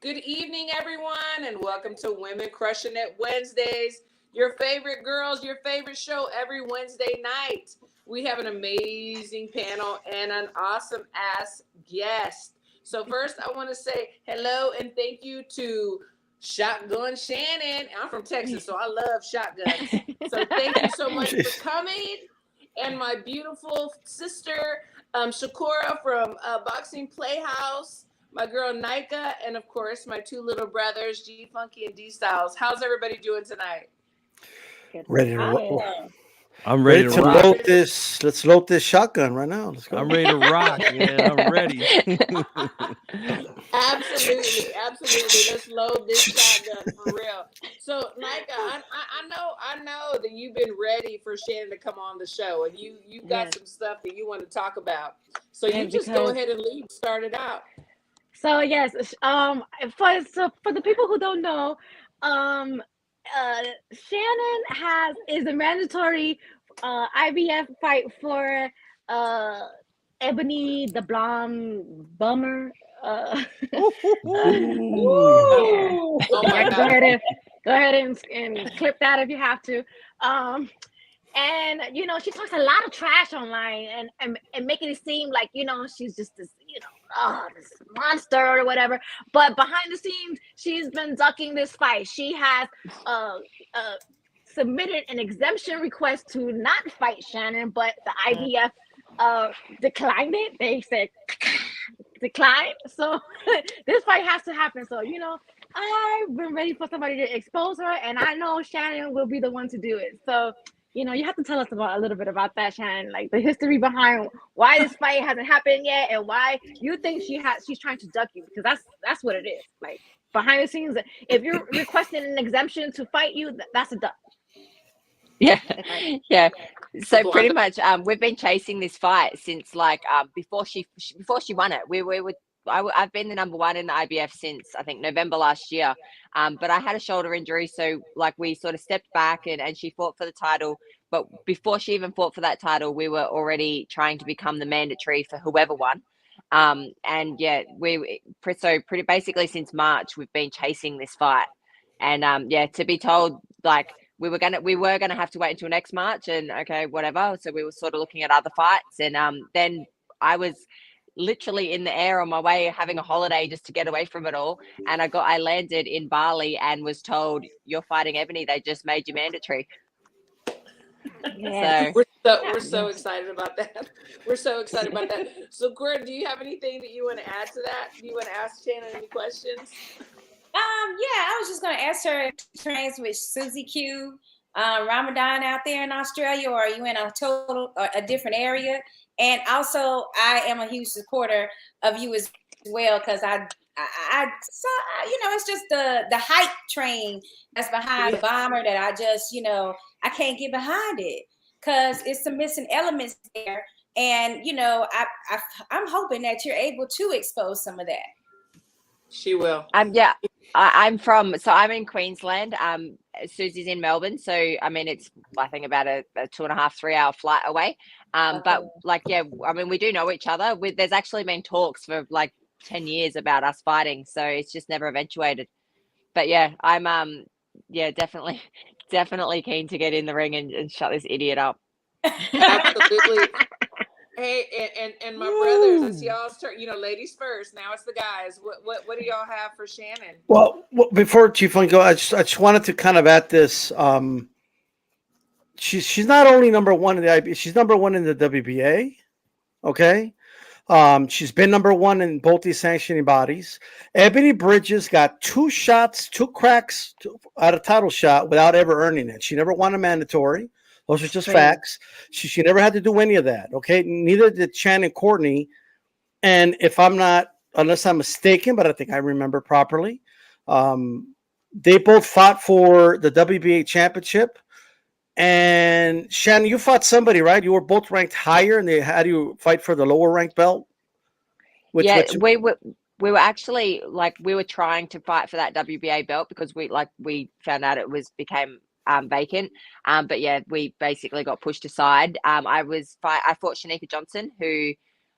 Good evening, everyone, and welcome to Women Crushing It Wednesdays. Your favorite girls, your favorite show every Wednesday night. We have an amazing panel and an awesome ass guest. So, first, I want to say hello and thank you to Shotgun Shannon. I'm from Texas, so I love shotguns. So, thank you so much for coming. And my beautiful sister, Shakura from Boxing Playhouse, my girl Nika, and of course my two little brothers, G Funky and D Styles. How's everybody doing tonight? Ready to I'm ready ready to to rock. load this. Let's load this shotgun right now. Let's go. I'm ready to rock, man. I'm ready. Absolutely, absolutely. Let's load this shotgun for real. So, Nika, I know that you've been ready for Shannon to come on the show, and you've got some stuff that you want to talk about. So you just go ahead and lead, start it out. So yes, for the people who don't know, um, Shannon is a mandatory IVF fight for uh Ebony the Blonde Bummer. Yeah. Oh my Yeah, God. go ahead and clip that if you have to. Um, and she talks a lot of trash online and making it seem like she's just this this monster or whatever, but behind the scenes she's been ducking this fight. She has uh uh submitted an exemption request to not fight Shannon, but the IVF declined it. They said decline, so this fight has to happen. So I've been ready for somebody to expose her, and I know Shannon will be the one to do it. So you have to tell us a little bit about that, Shannon, like the history behind why this fight hasn't happened yet, and why you think she's trying to duck you, because that's what it is. Like behind the scenes, if you're requesting an exemption to fight you, that's a duck. Yeah, yeah. So pretty Blonde. much, we've been chasing this fight since before she won it. I've been the number one in the IBF since I think November last year. But I had a shoulder injury, so we sort of stepped back and she fought for the title. But before she even fought for that title, we were already trying to become the mandatory for whoever won. And yeah, pretty basically since March we've been chasing this fight, and to be told we were gonna have to wait until next March, and okay, whatever. So we were sort of looking at other fights, and then I was literally in the air on my way having a holiday just to get away from it all, and I landed in Bali and was told, you're fighting Ebony, they just made you mandatory. Yeah. We're so excited about that. We're so excited about that. So, Gordon, do you have anything that you want to add to that? Do you want to ask Shannon any questions? Yeah, I was just going to ask her if she trains with Susie Q, Ramadan out there in Australia, or are you in a different area? And also, I am a huge supporter of you as well, because I saw, it's just the hype train that's behind the bomber that I just, I can't get behind it, because it's some missing elements there. And, I'm hoping that you're able to expose some of that. She will. Yeah, I'm in Queensland. Susie's in Melbourne, so I mean it's I think about a 2.5 3 hour flight away. But I mean we do know each other. There's actually been talks for 10 years about us fighting, so it's just never eventuated. But yeah, I'm definitely keen to get in the ring and shut this idiot up. Absolutely. Hey, and my brothers, it's y'all's turn. Ladies first. Now it's the guys. What do y'all have for Shannon? Well, before Chief Funk go, I just wanted to kind of add this. She's not only number one in the IB, she's number one in the WBA. Okay. She's been number one in both these sanctioning bodies. Ebony Bridges got 2 cracks at a title shot without ever earning it. She never won a mandatory. Those are just facts. She never had to do any of that. Okay. Neither did Shannon Courtney. And unless I'm mistaken, but I think I remember properly, they both fought for the WBA championship. And Shannon, you fought somebody, right? You were both ranked higher, and they had you fight for the lower ranked belt. We were actually we were trying to fight for that WBA belt because we found out it became vacant. But yeah, we basically got pushed aside. I fought Shanika Johnson, who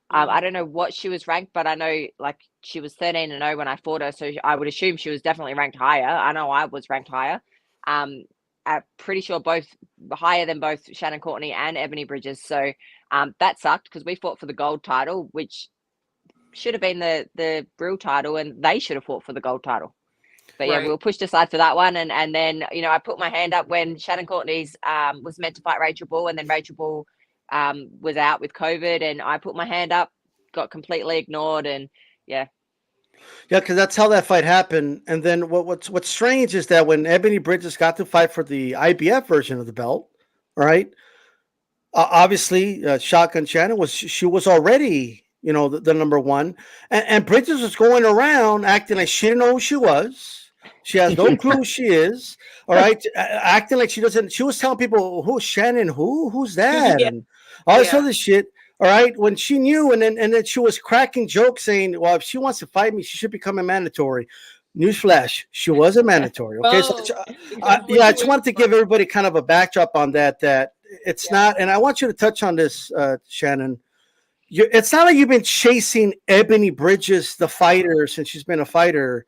I don't know what she was ranked, but I know like she was 13-0 when I fought her, so I would assume she was definitely ranked higher. I know I was ranked higher. I'm pretty sure both higher than both Shannon Courtney and Ebony Bridges. So that sucked because we fought for the gold title, which should have been the real title, and they should have fought for the gold title. But yeah, we were pushed aside for that one, and then I put my hand up when Shannon Courtney's was meant to fight Rachel Bull, and then Rachel Bull was out with COVID, and I put my hand up, got completely ignored, and yeah, because that's how that fight happened. And then what's strange is that when Ebony Bridges got to fight for the IBF version of the belt, right? Obviously, Shotgun Shannon she was already the number one, and Bridges was going around acting like she didn't know who she was. She has no clue who she is. All right, acting like she doesn't. She was telling people, "Who's Shannon? Who's that?" Yeah. And all this other shit. All right, when she knew, and then she was cracking jokes saying, "Well, if she wants to fight me, she should become a mandatory." Newsflash: she was a mandatory. Okay, so I just wanted to give everybody kind of a backdrop on that. That it's not, and I want you to touch on this, Shannon. It's not like you've been chasing Ebony Bridges, the fighter, since she's been a fighter.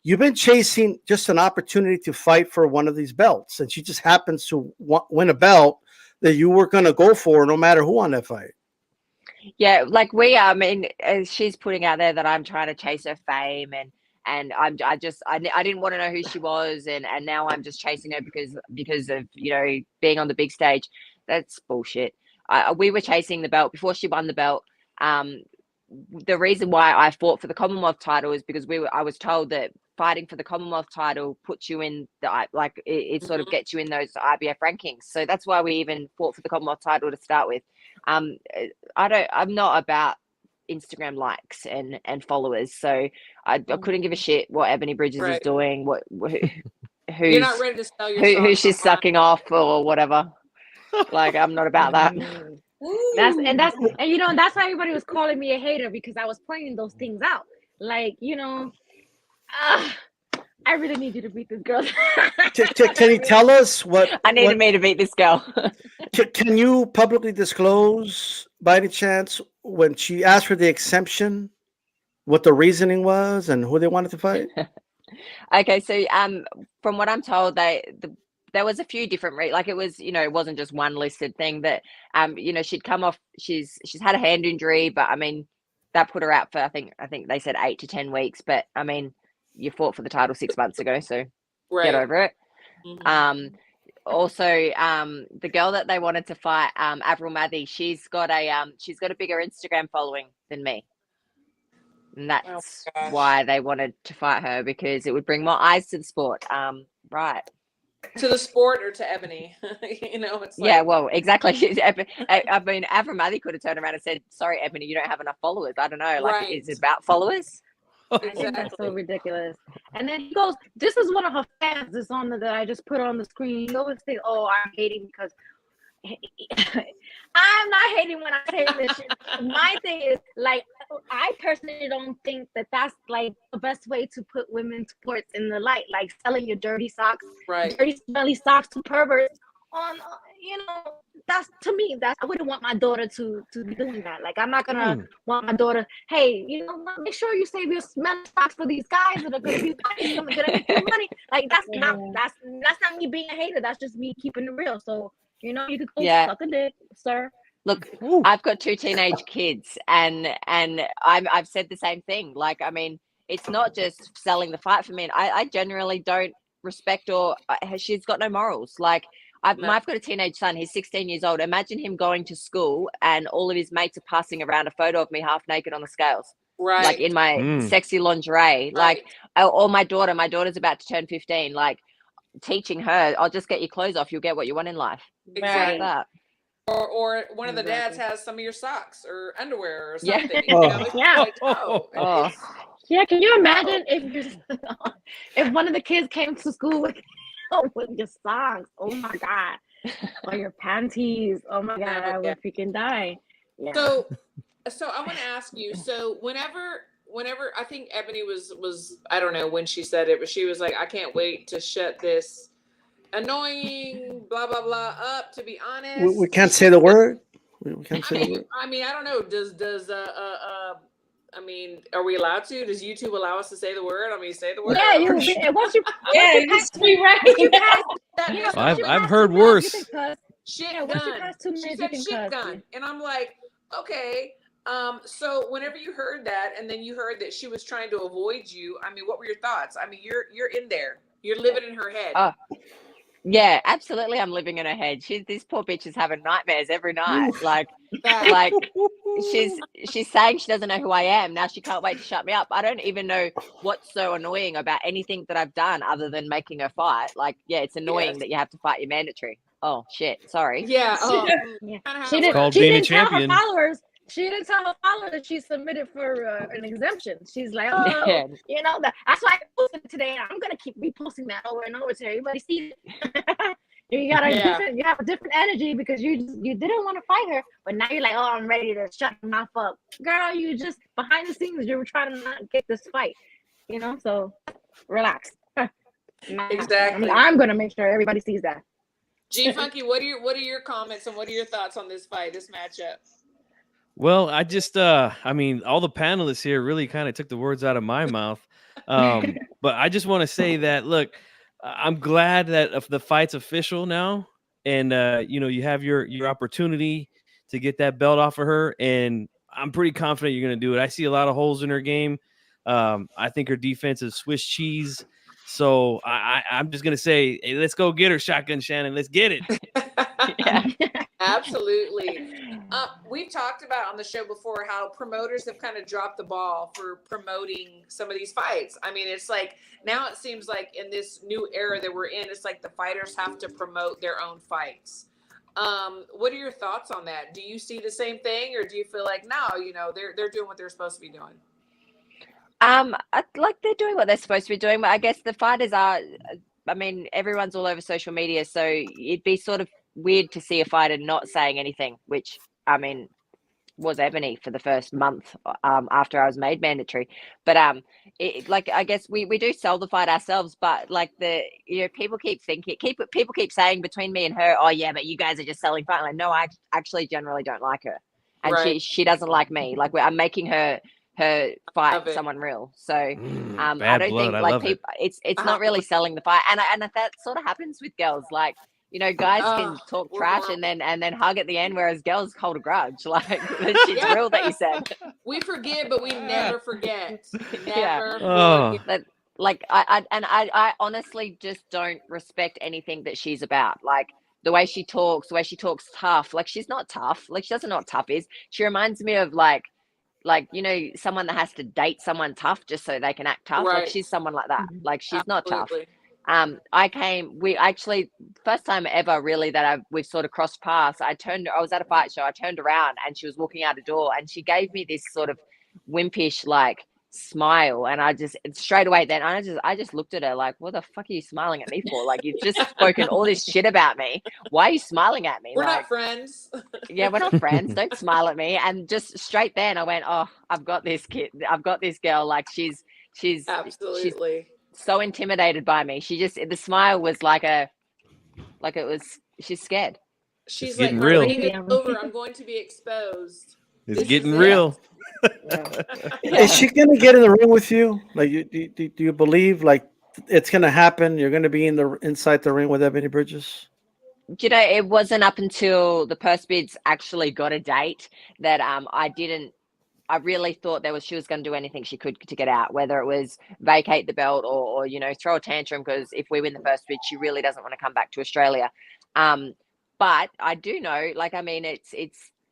You've been chasing just an opportunity to fight for one of these belts, and she just happens to win a belt that you were going to go for no matter who won that fight. Yeah, like I mean, she's putting out there that I'm trying to chase her fame, and I didn't want to know who she was, and now I'm just chasing her because of being on the big stage. That's bullshit. We were chasing the belt before she won the belt. The reason why I fought for the Commonwealth title is because I was told that fighting for the Commonwealth title puts you in it sort of gets you in those IBF rankings. So that's why we even fought for the Commonwealth title to start with. I'm not about Instagram likes and followers, so I couldn't give a shit what Ebony Bridges is doing, you're not ready to sell yourself, who she's sucking off or whatever. Like, I'm not about that. That's why everybody was calling me a hater, because I was pointing those things out. Like, I really need you to beat this girl. Can you tell us what I needed me to beat this girl? Can you publicly disclose, by any chance, when she asked for the exemption, what the reasoning was and who they wanted to fight? Okay, so from what I'm told, there was a few different it was it wasn't just one listed thing, that she'd come off, she's had a hand injury, but I mean that put her out for I think they said 8 to 10 weeks, but I mean you fought for the title 6 months ago, so get over it. Also, the girl that they wanted to fight, Avril Mathy, she's got a bigger Instagram following than me, and that's why they wanted to fight her, because it would bring more eyes to the sport. Right. To the sport or to Ebony, it's like, yeah, well, exactly. I mean, Avril Mathy could have turned around and said, "Sorry, Ebony, you don't have enough followers." I don't know. Like, is it about followers? I think that's so ridiculous. And then he goes, "This is one of her fans. This on that I just put on the screen." He always say, "Oh, I'm hating because." I'm not hating when I'm hating this shit. My thing is, like, I personally don't think that that's like the best way to put women's sports in the light, like selling your dirty socks, dirty smelly socks to perverts on, that's, to me, that's, I wouldn't want my daughter to be doing that. Like, I'm not gonna want my daughter, hey, make sure you save your smelly socks for these guys that are gonna be gonna make you money. Like, that's not me being a hater. That's just me keeping it real. So. You could go suck a dick, sir. Look, I've got 2 teenage kids, and I've said the same thing. Like, I mean, it's not just selling the fight for me. I generally don't respect she's got no morals. Like, I've got a teenage son. He's 16 years old. Imagine him going to school and all of his mates are passing around a photo of me half naked on the scales. Right. Like, in my sexy lingerie. Right. Like, or my daughter's about to turn 15. Like, teaching her, I'll just get your clothes off, you'll get what you want in life. Exactly. Like that. Or one of the dads has some of your socks or underwear or something. Yeah, can you imagine if one of the kids came to school with your socks? Oh my god. Or your panties. Oh my god, I would freaking die. Yeah. So I want to ask you, so whenever I think Ebony was I don't know when she said it, but she was like, I can't wait to shut this annoying blah blah blah up, to be honest. We can't say the word. We can't say the word. I mean, I don't know. I mean, are we allowed to? Does YouTube allow us to say the word? I mean, say the word. Yeah, you. Once you Yeah, once you pass, be right. once you pass, That you know, makes Well, once no you I've pass heard 2 minutes, worse. you can cuss. shit Yeah, once you gun. pass 2 She minutes, said you can shit cuss. gun. And I'm like, okay. So whenever you heard that, and then you heard that she was trying to avoid you, I mean, what were your thoughts? I mean, you're in there. You're living in her head. Oh, yeah, absolutely. I'm living in her head. This poor bitch is having nightmares every night. Like she's saying she doesn't know who I am. Now she can't wait to shut me up. I don't even know what's so annoying about anything that I've done other than making her fight. Like, yeah, it's annoying that you have to fight your mandatory. Oh shit, sorry. Yeah. Yeah. Kinda She how it didn't. called She being a didn't tell her champion. followers. She didn't tell her followers that she submitted for an exemption. She's like, oh, Yeah. you know, that's why I posted it today. I'm gonna keep reposting that over and over so everybody sees it. You got you have a different energy because you didn't want to fight her, but now you're like, oh, I'm ready to shut her mouth up. Girl, you just behind the scenes, you were trying to not get this fight, you know. So relax. Exactly. I'm gonna make sure everybody sees that. G Funky, what are your comments and what are your thoughts on this fight, this matchup? Well, I just, I mean, all the panelists here really kind of took the words out of my mouth. But I just want to say that, look, I'm glad that the fight's official now, and you know, you have your opportunity to get that belt off of her, and I'm pretty confident you're going to do it. I see a lot of holes in her game. I think her defense is Swiss cheese. So I'm just going to say, hey, let's go get her, Shotgun Shannon. Let's get it. Yeah. Absolutely. We've talked about on the show before how promoters have kind of dropped the ball for promoting some of these fights. I mean, it's like now it seems like in this new era that we're in, it's like the fighters have to promote their own fights. What are your thoughts on that? Do you see the same thing, or do you feel like no, you know, they're doing what they're supposed to be doing? Like they're doing what they're supposed to be doing, but I guess the fighters are. I mean, everyone's all over social media, so it'd be sort of weird to see a fighter not saying anything, which I mean was Ebony for the first month after I was made mandatory. But like I guess we do sell the fight ourselves, but like people keep saying between me and her, oh yeah, but you guys are just selling fight. Like no, I actually generally don't like her, and Right. she doesn't like me. Like I'm making her fight someone real. So I don't think like people it's not really selling the fight, and that sort of happens with girls. Like, you know, guys can talk trash and then hug at the end, whereas girls hold a grudge. Like she's real that you said. We forgive, but we never forget. Yeah. Forget. Like I honestly just don't respect anything that she's about. Like the way she talks tough. Like she's not tough. Like she doesn't know what tough is. She reminds me of like, you know, someone that has to date someone tough just so they can act tough. Right. Like she's someone like that. Like she's not tough. Absolutely. We actually, first time ever really that we've sort of crossed paths. I was at a fight show. I turned around and she was walking out a door and she gave me this sort of wimpish like smile, and I just straight away then I just looked at her like, what the fuck are you smiling at me for? Like you've just spoken all this shit about me. Why are you smiling at me? We're like, not friends. Yeah, we're not friends. Don't smile at me. And just straight then I went, oh, I've got this kid. I've got this girl. Like she's Absolutely. She's so intimidated by me. She just, the smile was she's scared. She's It's like, getting real. It's over. I'm going to be exposed. It's This getting is it. real. Is she gonna get in the ring with you? Like, do you believe like it's gonna happen? You're gonna be inside the ring with Ebony Bridges? You know, it wasn't up until the purse bids actually got a date that I really thought she was going to do anything she could to get out, whether it was vacate the belt or you know, throw a tantrum, because if we win the first bid, she really doesn't want to come back to Australia. But I do know, like, I mean, it's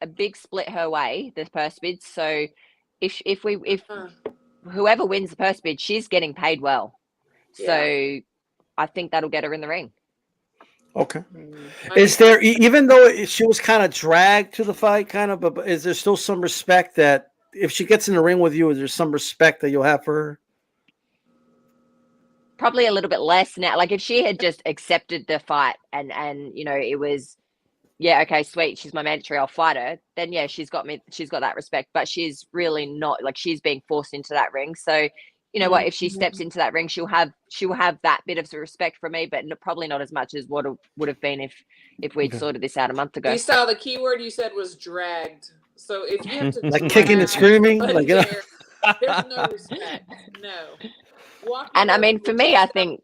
a big split her way, the purse bids. So if whoever wins the purse bid, she's getting paid well. Yeah. So I think that'll get her in the ring. Okay. Is there, even though she was kind of dragged to the fight, but is there still some respect that if she gets in the ring with you, is there some respect that you'll have for her? Probably a little bit less now. Like if she had just accepted the fight and you know, it was, yeah, okay, sweet, she's my mandatory, I'll fight her, then yeah, she's got that respect. But she's really not, like, she's being forced into that ring. So you know what, if she steps into that ring, she'll have that bit of respect from me, but probably not as much as what it would have been if we'd sorted this out a month ago. You saw the key word you said was dragged. So if you have to like kicking and screaming, like there's no respect. No. And I mean, for me, I think,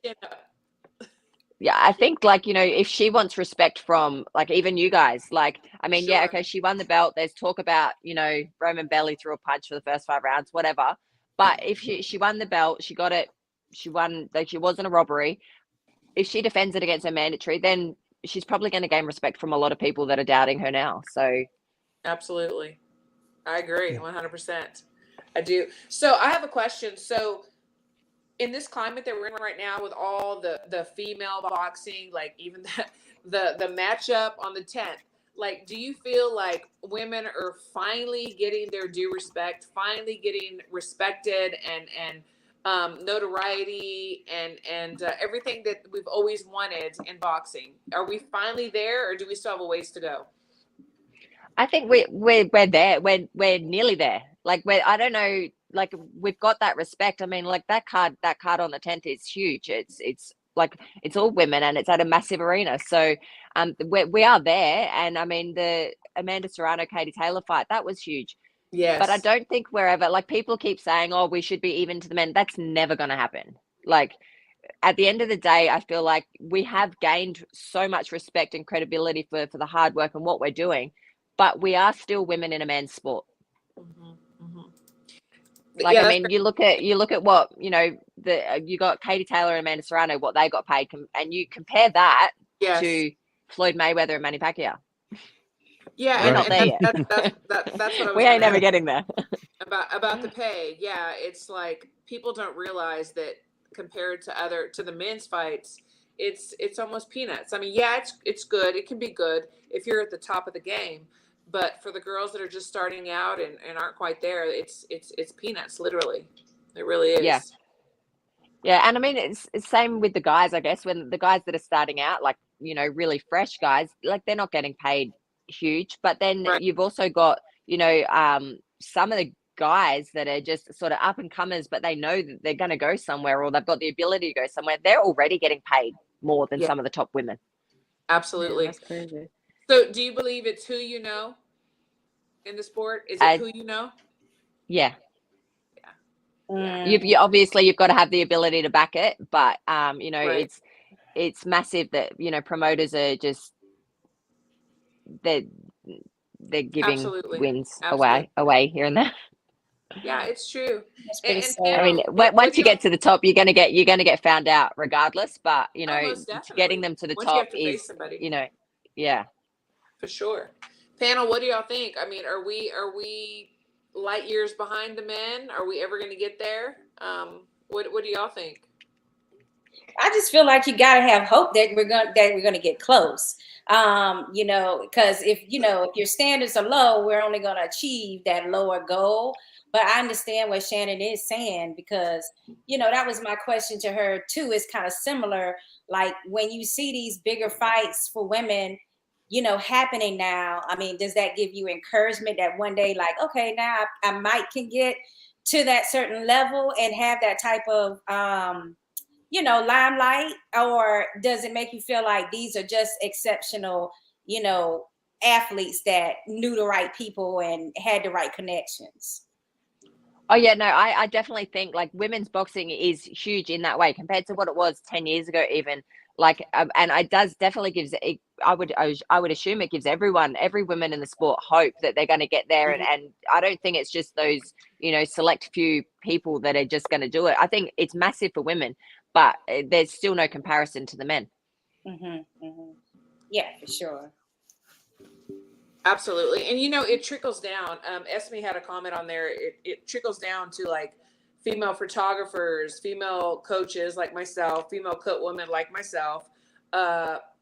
yeah, I think, like, you know, if she wants respect from, like, even you guys, like, I mean, yeah, okay, she won the belt. There's talk about, you know, Roman Belly threw a punch for the first 5 rounds, whatever. But if she won the belt, she got it, she won, like, she wasn't a robbery. If she defends it against her mandatory, then she's probably going to gain respect from a lot of people that are doubting her now. So, absolutely, I agree 100%. I do. So I have a question. So in this climate that we're in right now, with all the female boxing, like even the matchup on the 10th, like, do you feel like women are finally getting their due respect, finally getting respected and notoriety and everything that we've always wanted in boxing? Are we finally there, or do we still have a ways to go? I think we're there. We're nearly there. Like, I don't know, like, we've got that respect. I mean, like, that card on the 10th is huge. It's like, it's all women and it's at a massive arena. So we are there. And I mean, the Amanda Serrano Katie Taylor fight, that was huge. Yes. But I don't think we're ever, like, people keep saying, oh, we should be even to the men. That's never going to happen. Like, at the end of the day, I feel like we have gained so much respect and credibility for the hard work and what we're doing, but we are still women in a man's sport. Like, yeah, I mean, you look at what, you know, you got Katie Taylor and Amanda Serrano, what they got paid, and you compare that to Floyd Mayweather and Manny Pacquiao. Yeah, we're not there yet. That's what I was. We ain't never getting there. about the pay. Yeah, it's like people don't realize that compared to the men's fights, it's almost peanuts. I mean, yeah, it's good. It can be good if you're at the top of the game. But for the girls that are just starting out and aren't quite there, it's peanuts, literally. It really is. Yeah. Yeah, and I mean, it's same with the guys, I guess. When the guys that are starting out, like, you know, really fresh guys, like, they're not getting paid huge. But then you've also got, you know, some of the guys that are just sort of up and comers, but they know that they're going to go somewhere, or they've got the ability to go somewhere. They're already getting paid more than some of the top women. Absolutely. Yeah, that's crazy. So do you believe it's who you know in the sport? Is it who you know? Yeah. You obviously, you've got to have the ability to back it, but you know, it's massive that, you know, promoters are just they're giving wins away here and there. Yeah, it's true. And I mean, once you get to the top, you're gonna get found out regardless. But, you know, getting them to the top is, you know, yeah, for sure. Panel, what do y'all think? I mean, are we light years behind the men? Are we ever going to get there? What do y'all think? I just feel like you got to have hope that we're going to get close. You know, because if your standards are low, we're only going to achieve that lower goal. But I understand what Shannon is saying, because, you know, that was my question to her too. It's kind of similar. Like, when you see these bigger fights for women, you know, happening now, I mean, does that give you encouragement that one day, like, okay, now I can get to that certain level and have that type of, you know, limelight? Or does it make you feel like these are just exceptional, you know, athletes that knew the right people and had the right connections? Oh, yeah, no, I definitely think, like, women's boxing is huge in that way compared to what it was 10 years ago, even. Like, and it does definitely gives, I would assume it gives every woman in the sport hope that they're going to get there. And I don't think it's just those, you know, select few people that are just going to do it. I think it's massive for women, but there's still no comparison to the men. Yeah, for sure. Absolutely. And, you know, it trickles down. Esme had a comment on there. It trickles down to, like, female photographers, female coaches like myself, female cut women like myself,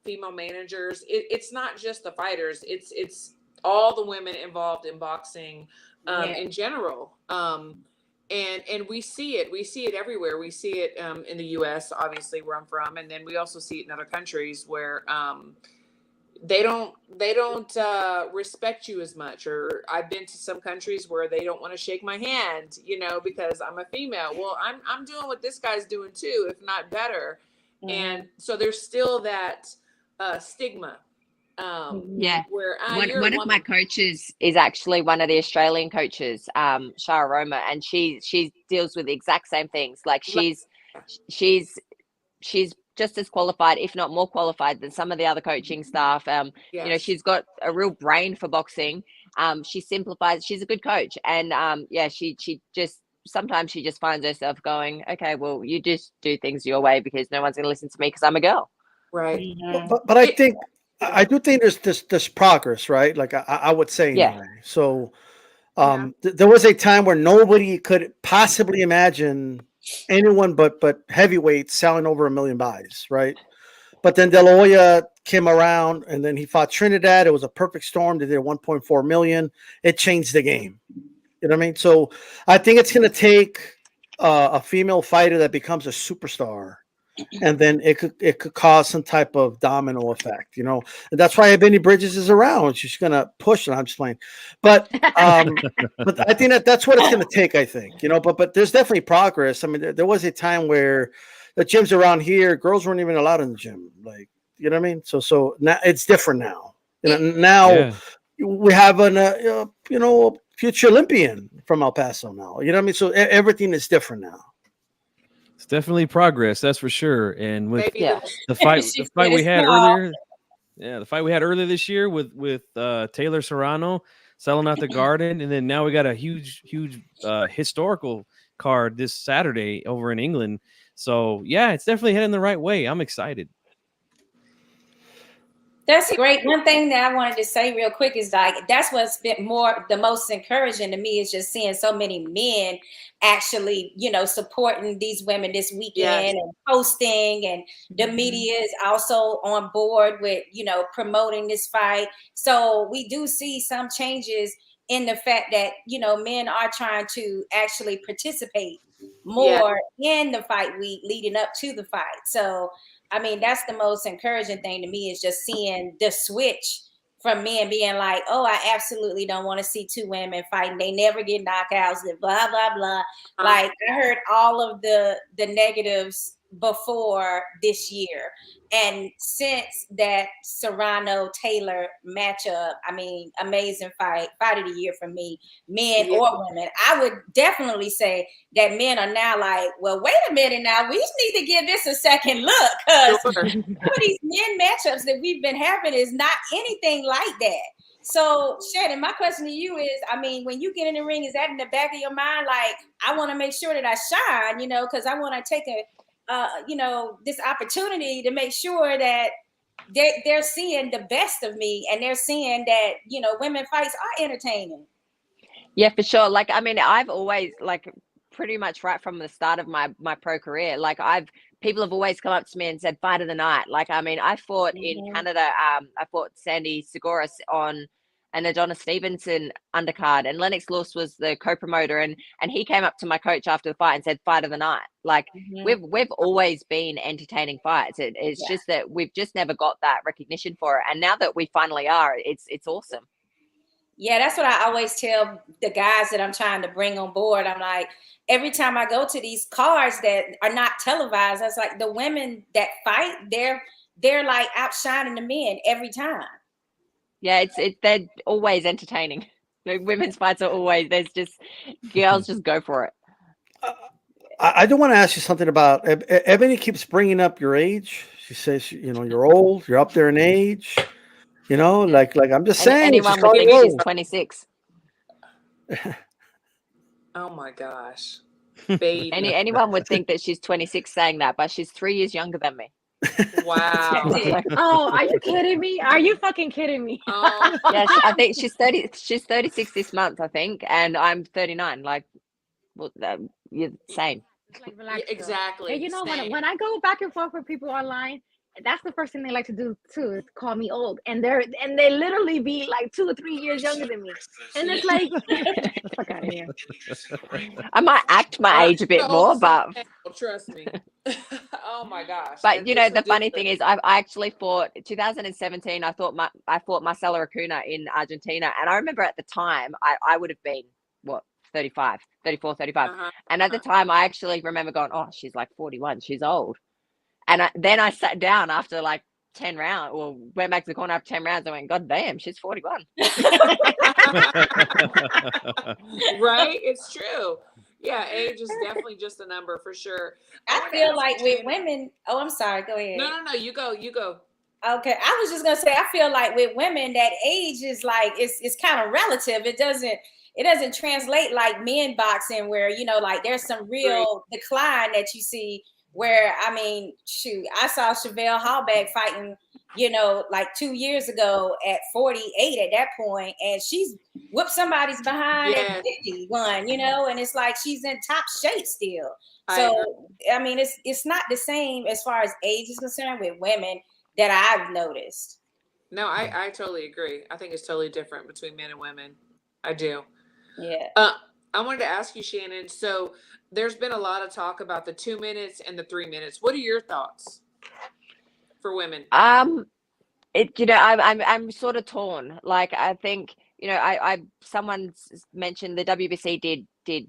female managers. It's not just the fighters. It's all the women involved in boxing in general. And we see it. We see it everywhere. We see it in the U.S., obviously, where I'm from. And then we also see it in other countries where they don't respect you as much. Or I've been to some countries where they don't want to shake my hand, because I'm a female. Well, I'm doing what this guy's doing too, if not better. And so there's still that stigma. Yeah. Where One of my coaches is actually one of the Australian coaches, Shara Roma, and she deals with the exact same things. Like she's just as qualified, if not more qualified, than some of the other coaching staff. She's got a real brain for boxing. She simplifies. She's a good coach, and she just sometimes she just finds herself going, okay, well, you just do things your way because no one's going to listen to me because I'm a girl. Right. But I do think there's progress, right? Like I would say anyway. So there was a time where nobody could possibly imagine anyone but heavyweights selling over 1 million buys, right? But then De La Hoya came around, and then he fought Trinidad. It was a perfect storm. They did 1.4 million. It changed the game. You know what I mean? So I think it's going to take a female fighter that becomes a superstar, and then it could cause some type of domino effect, and that's why Ebony Bridges is around. She's gonna push, and I'm just playing, but I think that's what it's gonna take. I think, but there's definitely progress. I mean, there was a time where the gyms around here, girls weren't even allowed in the gym, like, you know what I mean? So now it's different now. Now we have an future Olympian from El Paso now. You know what I mean? So everything is different now. It's definitely progress, that's for sure. And with the fight we had earlier this year with Taylor Serrano selling out the Garden, and then now we got a huge historical card this Saturday over in England. So yeah, it's definitely heading the right way. I'm excited. That's great. One thing that I wanted to say real quick is like that's what's been the most encouraging to me is just seeing so many men actually, supporting these women this weekend and posting, and the media is also on board with, promoting this fight. So we do see some changes in the fact that, men are trying to actually participate more in the fight week leading up to the fight. So I mean, that's the most encouraging thing to me is just seeing the switch from men being like, oh, I absolutely don't want to see two women fighting. They never get knockouts, blah, blah, blah. Like I heard all of the negatives before this year. And since that Serrano-Taylor matchup, I mean, amazing fight of the year for me, men or women. I would definitely say that men are now like, well, wait a minute now. We just need to give this a second look because some of these men matchups that we've been having is not anything like that. So, Shannon, my question to you is, I mean, when you get in the ring, is that in the back of your mind? Like, I want to make sure that I shine, because I want to take this opportunity to make sure that they're seeing the best of me, and they're seeing that, women fights are entertaining. Yeah, for sure. Like, I mean, I've always, like, pretty much right from the start of my pro career, like people have always come up to me and said fight of the night. Like, I mean, I fought in Canada. I fought Sandy Seguros on an Adonis Stevenson undercard, and Lennox Lewis was the co-promoter, and he came up to my coach after the fight and said fight of the night. Like we've always been entertaining fights. It's just that we've just never got that recognition for it, and now that we finally are, it's awesome. Yeah, that's what I always tell the guys that I'm trying to bring on board. I'm like, every time I go to these cards that are not televised, I was like, the women that fight, they're like outshining the men every time. Yeah, they're always entertaining. The women's fights are always, there's just girls just go for it. I do want to ask you something about Ebony keeps bringing up your age. She says, you're old, you're up there in age. Like I'm just saying. Anyone would think she's 26. Oh my gosh, baby. Anyone would think that she's 26 saying that, but she's 3 years younger than me. Wow. Oh, are you kidding me? Are you fucking kidding me? Yes, I think she's 30. She's 36 this month, I think, and I'm 39. Like, well, you're the same. Like, relax, exactly. And when I go back and forth with people online, that's the first thing they like to do too, is call me old, and they literally be like 2 or 3 years younger than me, and it's like, fuck out of here. I might act my age a bit more, but trust me. Oh my gosh! but And you know, it's the funny ridiculous. thing is, I actually fought 2017. I fought Marcelo Acuna in Argentina, and I remember at the time I would have been what 35, 34, 35, and at the time I actually remember going, oh, she's like 41, she's old. And then I sat down after like 10 rounds, or went back to the corner after 10 rounds and went, God damn, she's 41. Right? It's true. Yeah, age is definitely just a number for sure. I feel like with women, oh, I'm sorry, go ahead. No, you go. Okay, I was just gonna say, I feel like with women, that age is like it's kind of relative. It doesn't translate like men boxing, where like there's some real decline that you see. Where I mean, shoot, I saw Chevelle Hallback fighting, like 2 years ago at 48 at that point, and she's whooped somebody's behind at 51, and it's like she's in top shape still. So I mean, it's not the same as far as age is concerned with women that I've noticed. No, I totally agree. I think it's totally different between men and women. I do. Yeah. I wanted to ask you, Shannon. So there's been a lot of talk about the 2 minutes and the 3 minutes. What are your thoughts for women? I'm sort of torn. Like, I think, someone mentioned the WBC did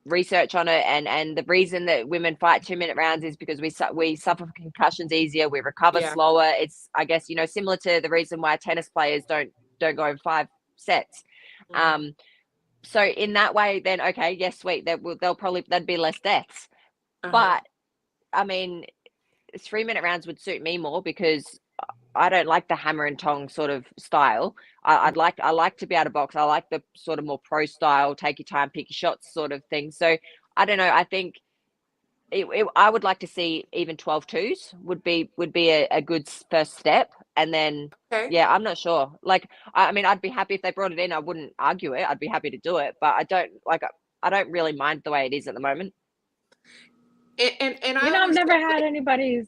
research on it, and the reason that women fight 2-minute rounds is because we suffer concussions easier, we recover slower. It's, I guess, similar to the reason why tennis players don't go 5 sets. So in that way, then okay, yes, sweet, there'd be less deaths. But I mean, 3-minute rounds would suit me more, because I don't like the hammer and tong sort of style. I like to be able to box. I like the sort of more pro style, take your time, pick your shots sort of thing. So I don't know. I think I would like to see even 12-2s would be a good first step. And then, yeah, I'm not sure. Like, I mean, I'd be happy if they brought it in. I wouldn't argue it. I'd be happy to do it. But I don't really mind the way it is at the moment. And I've never had anybody's,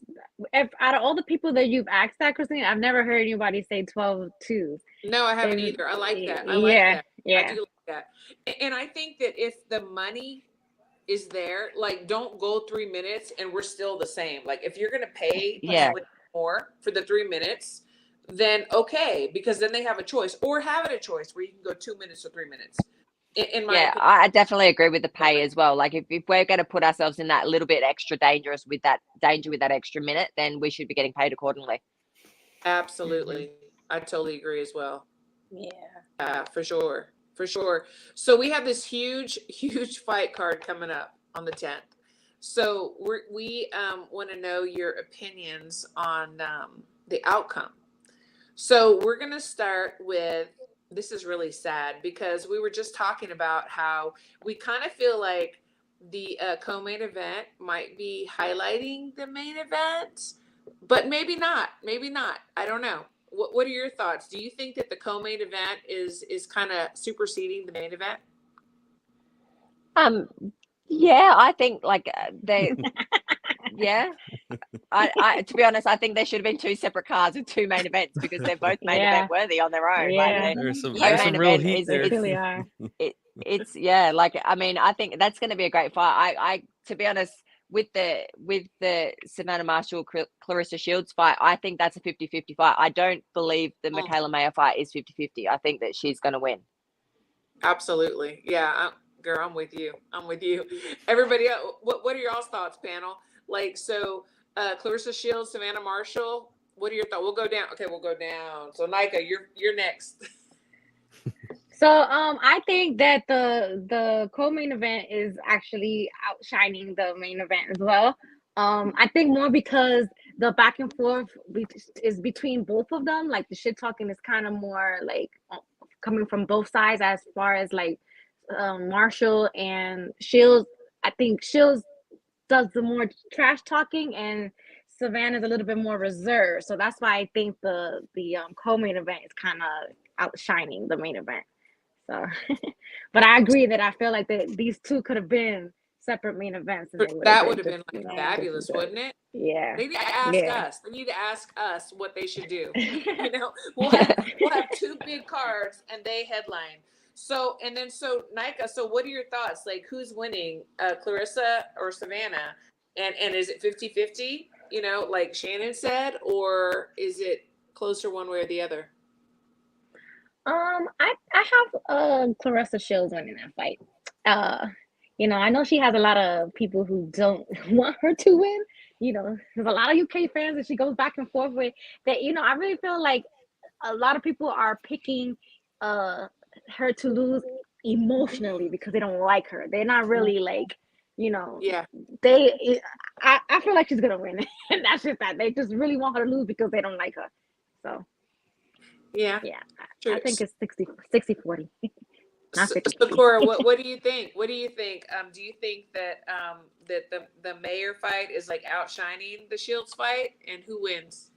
out of all the people that you've asked that, Christine, I've never heard anybody say 12-2. No, I haven't either. I like that. I do like that. And I think that if the money is there, like, don't go 3 minutes and we're still the same. Like, if you're gonna pay more for the 3 minutes, then okay, because then they have a choice, or having a choice where you can go 2 minutes or 3 minutes. I definitely agree with the pay as well. Like, if we're going to put ourselves in that little bit extra dangerous with that extra minute, then we should be getting paid accordingly. Absolutely. I totally agree as well. Yeah. For sure. So we have this huge fight card coming up on the 10th. So we want to know your opinions on the outcome. So we're going to start with, this is really sad, because we were just talking about how we kind of feel like the co-main event might be highlighting the main event, but maybe not. I don't know. What are your thoughts? Do you think that the co-main event is kind of superseding the main event? Yeah, I think like they. Yeah, I to be honest, I think there should have been 2 separate cards with 2 main events, because they're both main event worthy on their own. Yeah. There's some real heat there. Really are. It's like, I mean, I think that's going to be a great fight. I to be honest, with the Savannah Marshall Clarissa Sheilds fight, I think that's a 50-50 fight. I don't believe the Michaela Mayer fight is 50-50. I think that she's going to win. Absolutely, yeah. Girl, I'm with you. Everybody else, what are y'all's thoughts, panel? Like, so Clarissa Sheilds, Savannah Marshall, what are your thoughts? We'll go down. Okay, we'll go down. So Nika, you're next. So I think that the co-main event is actually outshining the main event as well. I think more because the back and forth is between both of them. Like, the shit talking is kind of more like coming from both sides, as far as like Marshall and Sheilds. I think Sheilds does the more trash talking, and Savannah's a little bit more reserved. So that's why I think the co-main event is kind of outshining the main event. So, but I agree that I feel like that these two could have been separate main events. And That would have been just, like fabulous, wouldn't it? Yeah. They need to ask Yeah. us. They need to ask us what they should do. You know, we'll have two big cards and they headline. So Nika, so what are your thoughts? Like, who's winning, Clarissa or Savannah? And is it 50-50, you know, like Shannon said, or is it closer one way or the other? I have Clarissa Shields winning that fight. You know, I know she has a lot of people who don't want her to win. You know, there's a lot of UK fans that she goes back and forth with. That, you know, I really feel like a lot of people are picking her to lose emotionally because they don't like her. They're not really like, you know, Yeah. I feel like she's gonna win, and that's just that. They just really want her to lose because they don't like her. So Yeah. True. I think it's 60-40. Not 50. So Cora, what do you think? What do you think? Do you think that that the Mayer fight is like outshining the Sheilds fight, and who wins?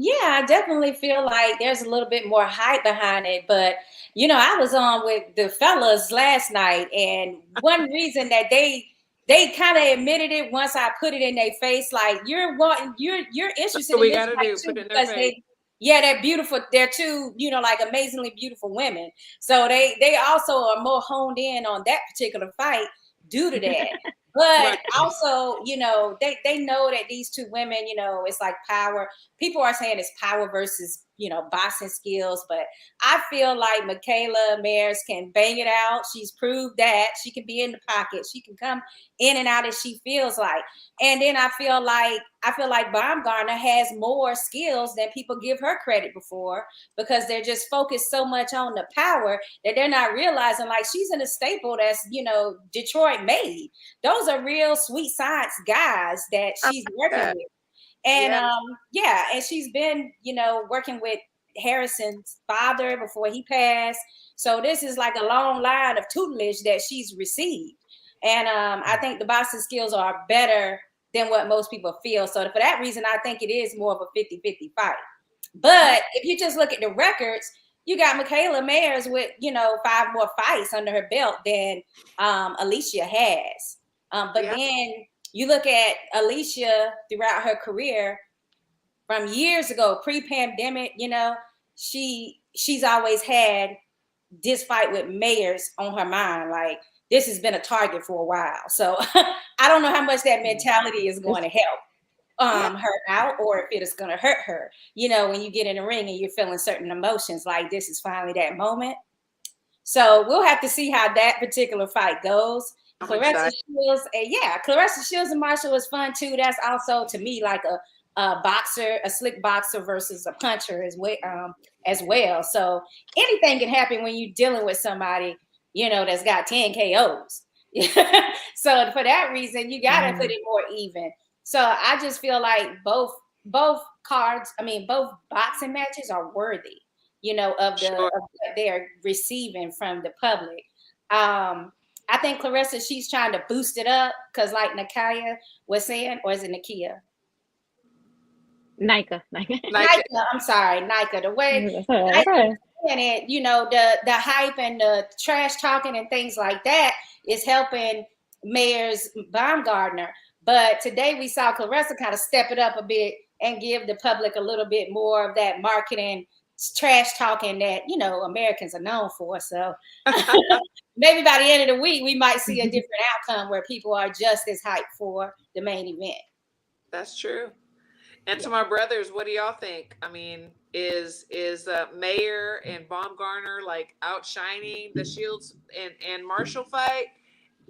Yeah, I definitely feel like there's a little bit more hype behind it. But, you know, I was on with the fellas last night, and one reason that they kind of admitted it once I put it in their face, like, you're interested in this fight too, because they're beautiful. They're two, you know, like amazingly beautiful women. So they also are more honed in on that particular fight due to that. But also, you know, they know that these two women, you know, it's like power. People are saying it's power versus, you know, boxing skills. But I feel like Michaela Mays can bang it out. She's proved that she can be in the pocket. She can come in and out as she feels like. And then I feel like Baumgarner has more skills than people give her credit before, because they're just focused so much on the power that they're not realizing, like, she's in a staple that's, you know, Detroit made. Those are real sweet science guys that she's working with. And and she's been, you know, working with Harrison's father before he passed. So this is like a long line of tutelage that she's received. And I think the boxing skills are better than what most people feel. So for that reason, I think it is more of a 50-50 fight. But if you just look at the records, you got Michaela Mayer with, you know, 5 more fights under her belt than Alicia has. Then you look at Alicia throughout her career from years ago, pre-pandemic, you know, she's always had this fight with Mayers on her mind. Like, this has been a target for a while. So I don't know how much that mentality is going to help her out, or if it is going to hurt her. You know, when you get in the ring and you're feeling certain emotions, like this is finally that moment. So we'll have to see how that particular fight goes. Clarissa Shields, Clarissa Shields and Marshall was fun too. That's also, to me, like a boxer, a slick boxer versus a puncher as well. So anything can happen when you're dealing with somebody, you know, that's got 10 KOs. So for that reason, you got to put it more even. So I just feel like both boxing matches are worthy, you know, of what they're receiving from the public. I think Clarissa, she's trying to boost it up because, like Nakia was saying, or is it Nakia? Nika. I'm sorry, Nika. The way Nika saying it, you know, the hype and the trash talking and things like that is helping Mayer's Baumgarner. But today we saw Clarissa kind of step it up a bit and give the public a little bit more of that marketing trash talking that, you know, Americans are known for. So maybe by the end of the week, we might see a different outcome where people are just as hyped for the main event. That's true. And to my brothers, what do y'all think? I mean, is Mayer and Baumgarner like outshining the Sheilds and Marshall fight?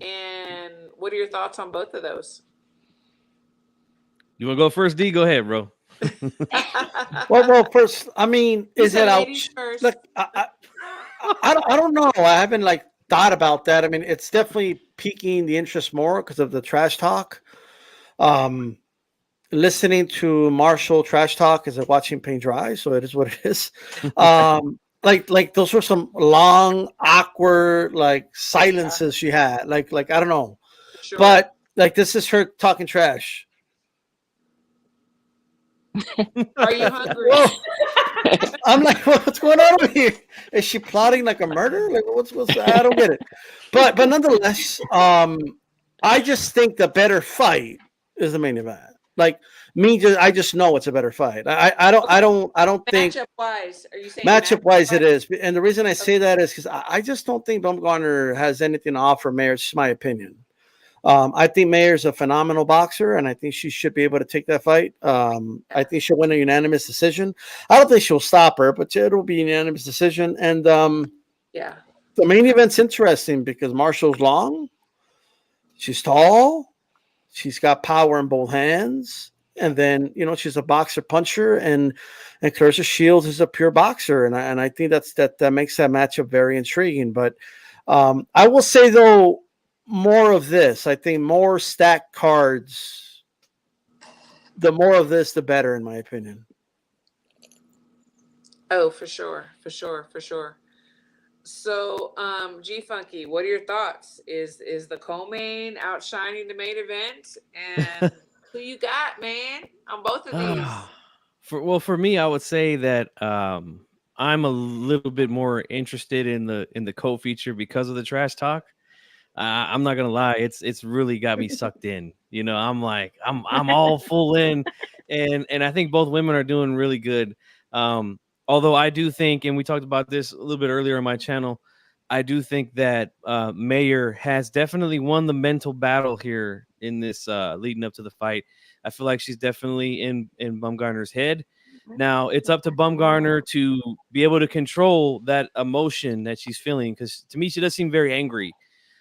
And what are your thoughts on both of those? You want to go first, D? Go ahead, bro. well, first, I mean, is it out? Look, I don't know. I haven't like thought about that. I mean, it's definitely piquing the interest more because of the trash talk. Listening to Marshall trash talk is like watching paint dry, so it is what it is. Like those were some long, awkward like silences she had. Like I don't know, but like this is her talking trash. Are you hungry? I'm like, what's going on over here? Is she plotting like a murder? Like what's I don't get it. But nonetheless, I just think the better fight is the main event. Like I just know it's a better fight. I don't think Matchup wise, are you saying matchup wise it wise? is. And the reason I say that is because I just don't think Baumgartner has anything to offer Mayer. It's just my opinion. I think Mayer's a phenomenal boxer, and I think she should be able to take that fight. I think she'll win a unanimous decision. I don't think she'll stop her, but it'll be a unanimous decision. And Yeah. the main event's interesting because Marshal's long, she's tall, she's got power in both hands, and then she's a boxer puncher, and Clarissa Shields is a pure boxer, and I think that makes that matchup very intriguing. But I will say though, more of this. I think more stacked cards. The more of this, the better, in my opinion. Oh, for sure. So, G Funky, what are your thoughts? Is the co-main outshining the main event? And who you got, man, on both of these? For me, I would say that I'm a little bit more interested in the co-feature because of the trash talk. I'm not gonna lie, it's really got me sucked in. I'm like I'm all full in, and I think both women are doing really good. Although I do think, and we talked about this a little bit earlier on my channel, I do think that Mayer has definitely won the mental battle here in this leading up to the fight. I feel like she's definitely in Baumgartner's head. Now it's up to Baumgartner to be able to control that emotion that she's feeling, because to me she does seem very angry.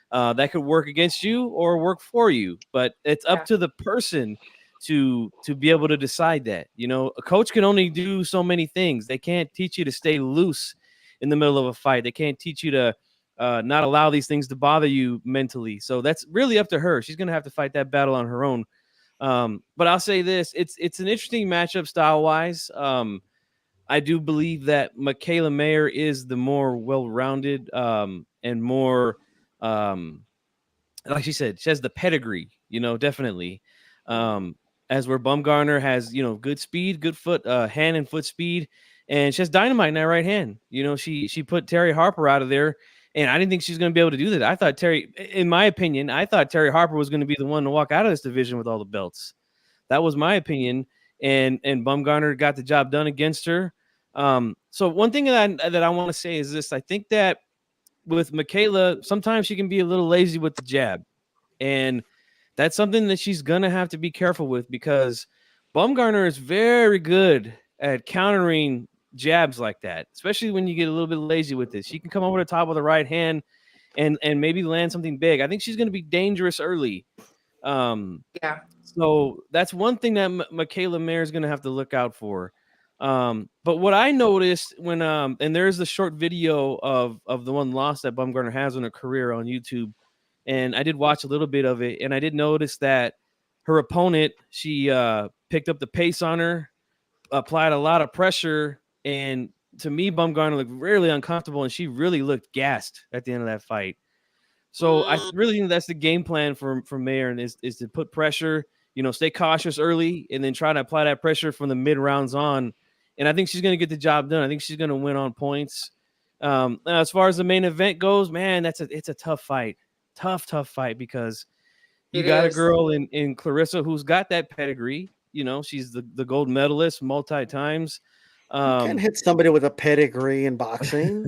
That could work against you or work for you, but it's up to the person to be able to decide that. A coach can only do so many things. They can't teach you to stay loose in the middle of a fight. They can't teach you to not allow these things to bother you mentally. So that's really up to her. She's going to have to fight that battle on her own. But I'll say this, it's an interesting matchup style wise. I do believe that Michaela Mayer is the more well-rounded and more like she said, she has the pedigree, definitely. As where Baumgartner has, good speed, good foot, hand and foot speed, and she has dynamite in that right hand. She put Terry Harper out of there, and I didn't think she's going to be able to do that. I thought in my opinion, Terry Harper was going to be the one to walk out of this division with all the belts. That was my opinion, and Baumgartner got the job done against her. So one thing that I want to say is this: I think that with Michaela, sometimes she can be a little lazy with the jab. And that's something that she's going to have to be careful with, because Baumgartner is very good at countering jabs like that, especially when you get a little bit lazy with it. She can come over the top with the right hand and maybe land something big. I think she's going to be dangerous early. So that's one thing that Michaela Mayer is going to have to look out for. But what I noticed when and there's the short video of the one loss that Baumgartner has in her career on YouTube, and I did watch a little bit of it, and I did notice that her opponent, she picked up the pace on her, applied a lot of pressure, and to me, Baumgartner looked really uncomfortable, and she really looked gassed at the end of that fight. So I really think that's the game plan for Mayer, and is to put pressure, stay cautious early, and then try to apply that pressure from the mid rounds on. And I think she's going to get the job done. I think she's going to win on points. As far as the main event goes, man, it's a tough fight. Tough fight, because you got a girl in Clarissa who's got that pedigree. She's the gold medalist multi times. You can't hit somebody with a pedigree in boxing.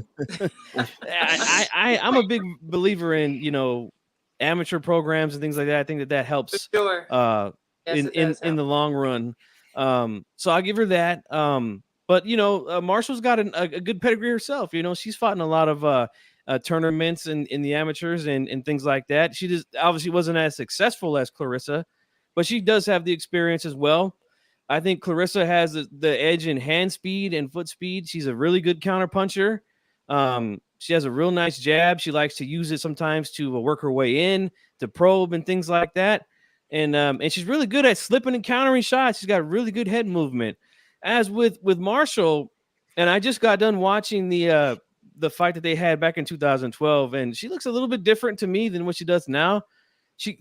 I'm a big believer in amateur programs and things like that. I think that helps in the long run. So I'll give her that. But Marshall's got a good pedigree herself. She's fought in a lot of tournaments in the amateurs and things like that. She just obviously wasn't as successful as Clarissa, but she does have the experience as well. I think Clarissa has the edge in hand speed and foot speed. She's a really good counter puncher. She has a real nice jab. She likes to use it sometimes to work her way in, to probe and things like that. And she's really good at slipping and countering shots. She's got really good head movement. As with Marshall, and I just got done watching the fight that they had back in 2012, and she looks a little bit different to me than what she does now.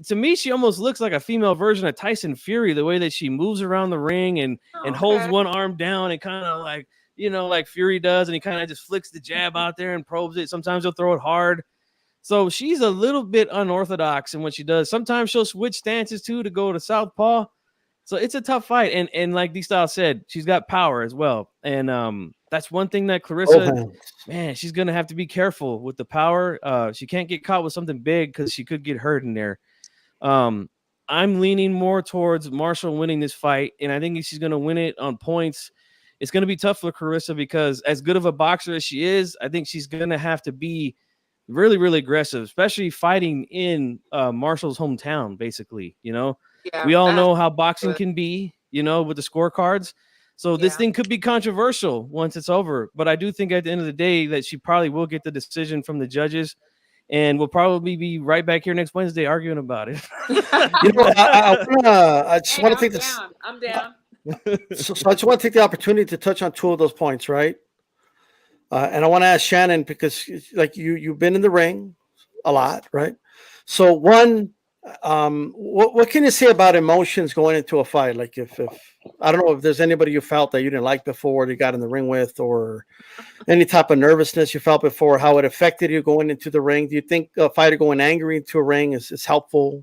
To me, she almost looks like a female version of Tyson Fury, the way that she moves around the ring and holds one arm down and kind of like Fury does, and he kind of just flicks the jab out there and probes it. Sometimes he'll throw it hard. So she's a little bit unorthodox in what she does. Sometimes she'll switch stances too to go to southpaw. So it's a tough fight. And like D-Style said, she's got power as well. And that's one thing that Clarissa, man, she's gonna have to be careful with the power. She can't get caught with something big because she could get hurt in there. I'm leaning more towards Marshall winning this fight, and I think she's gonna win it on points. It's gonna be tough for Clarissa because as good of a boxer as she is, I think she's gonna have to be really, really aggressive, especially fighting in Marshall's hometown, basically. Yeah, we all know how boxing can be, with the scorecards. So this thing could be controversial once it's over. But I do think at the end of the day that she probably will get the decision from the judges, and we'll probably be right back here next Wednesday arguing about it. I just want to take this. I'm down. So I just want to take the opportunity to touch on two of those points, right? And I want to ask Shannon, because like you've been in the ring a lot, right? So one, what can you say about emotions going into a fight? Like if I don't know if there's anybody you felt that you didn't like before that you got in the ring with, or any type of nervousness you felt before, how it affected you going into the ring. Do you think a fighter going angry into a ring is helpful,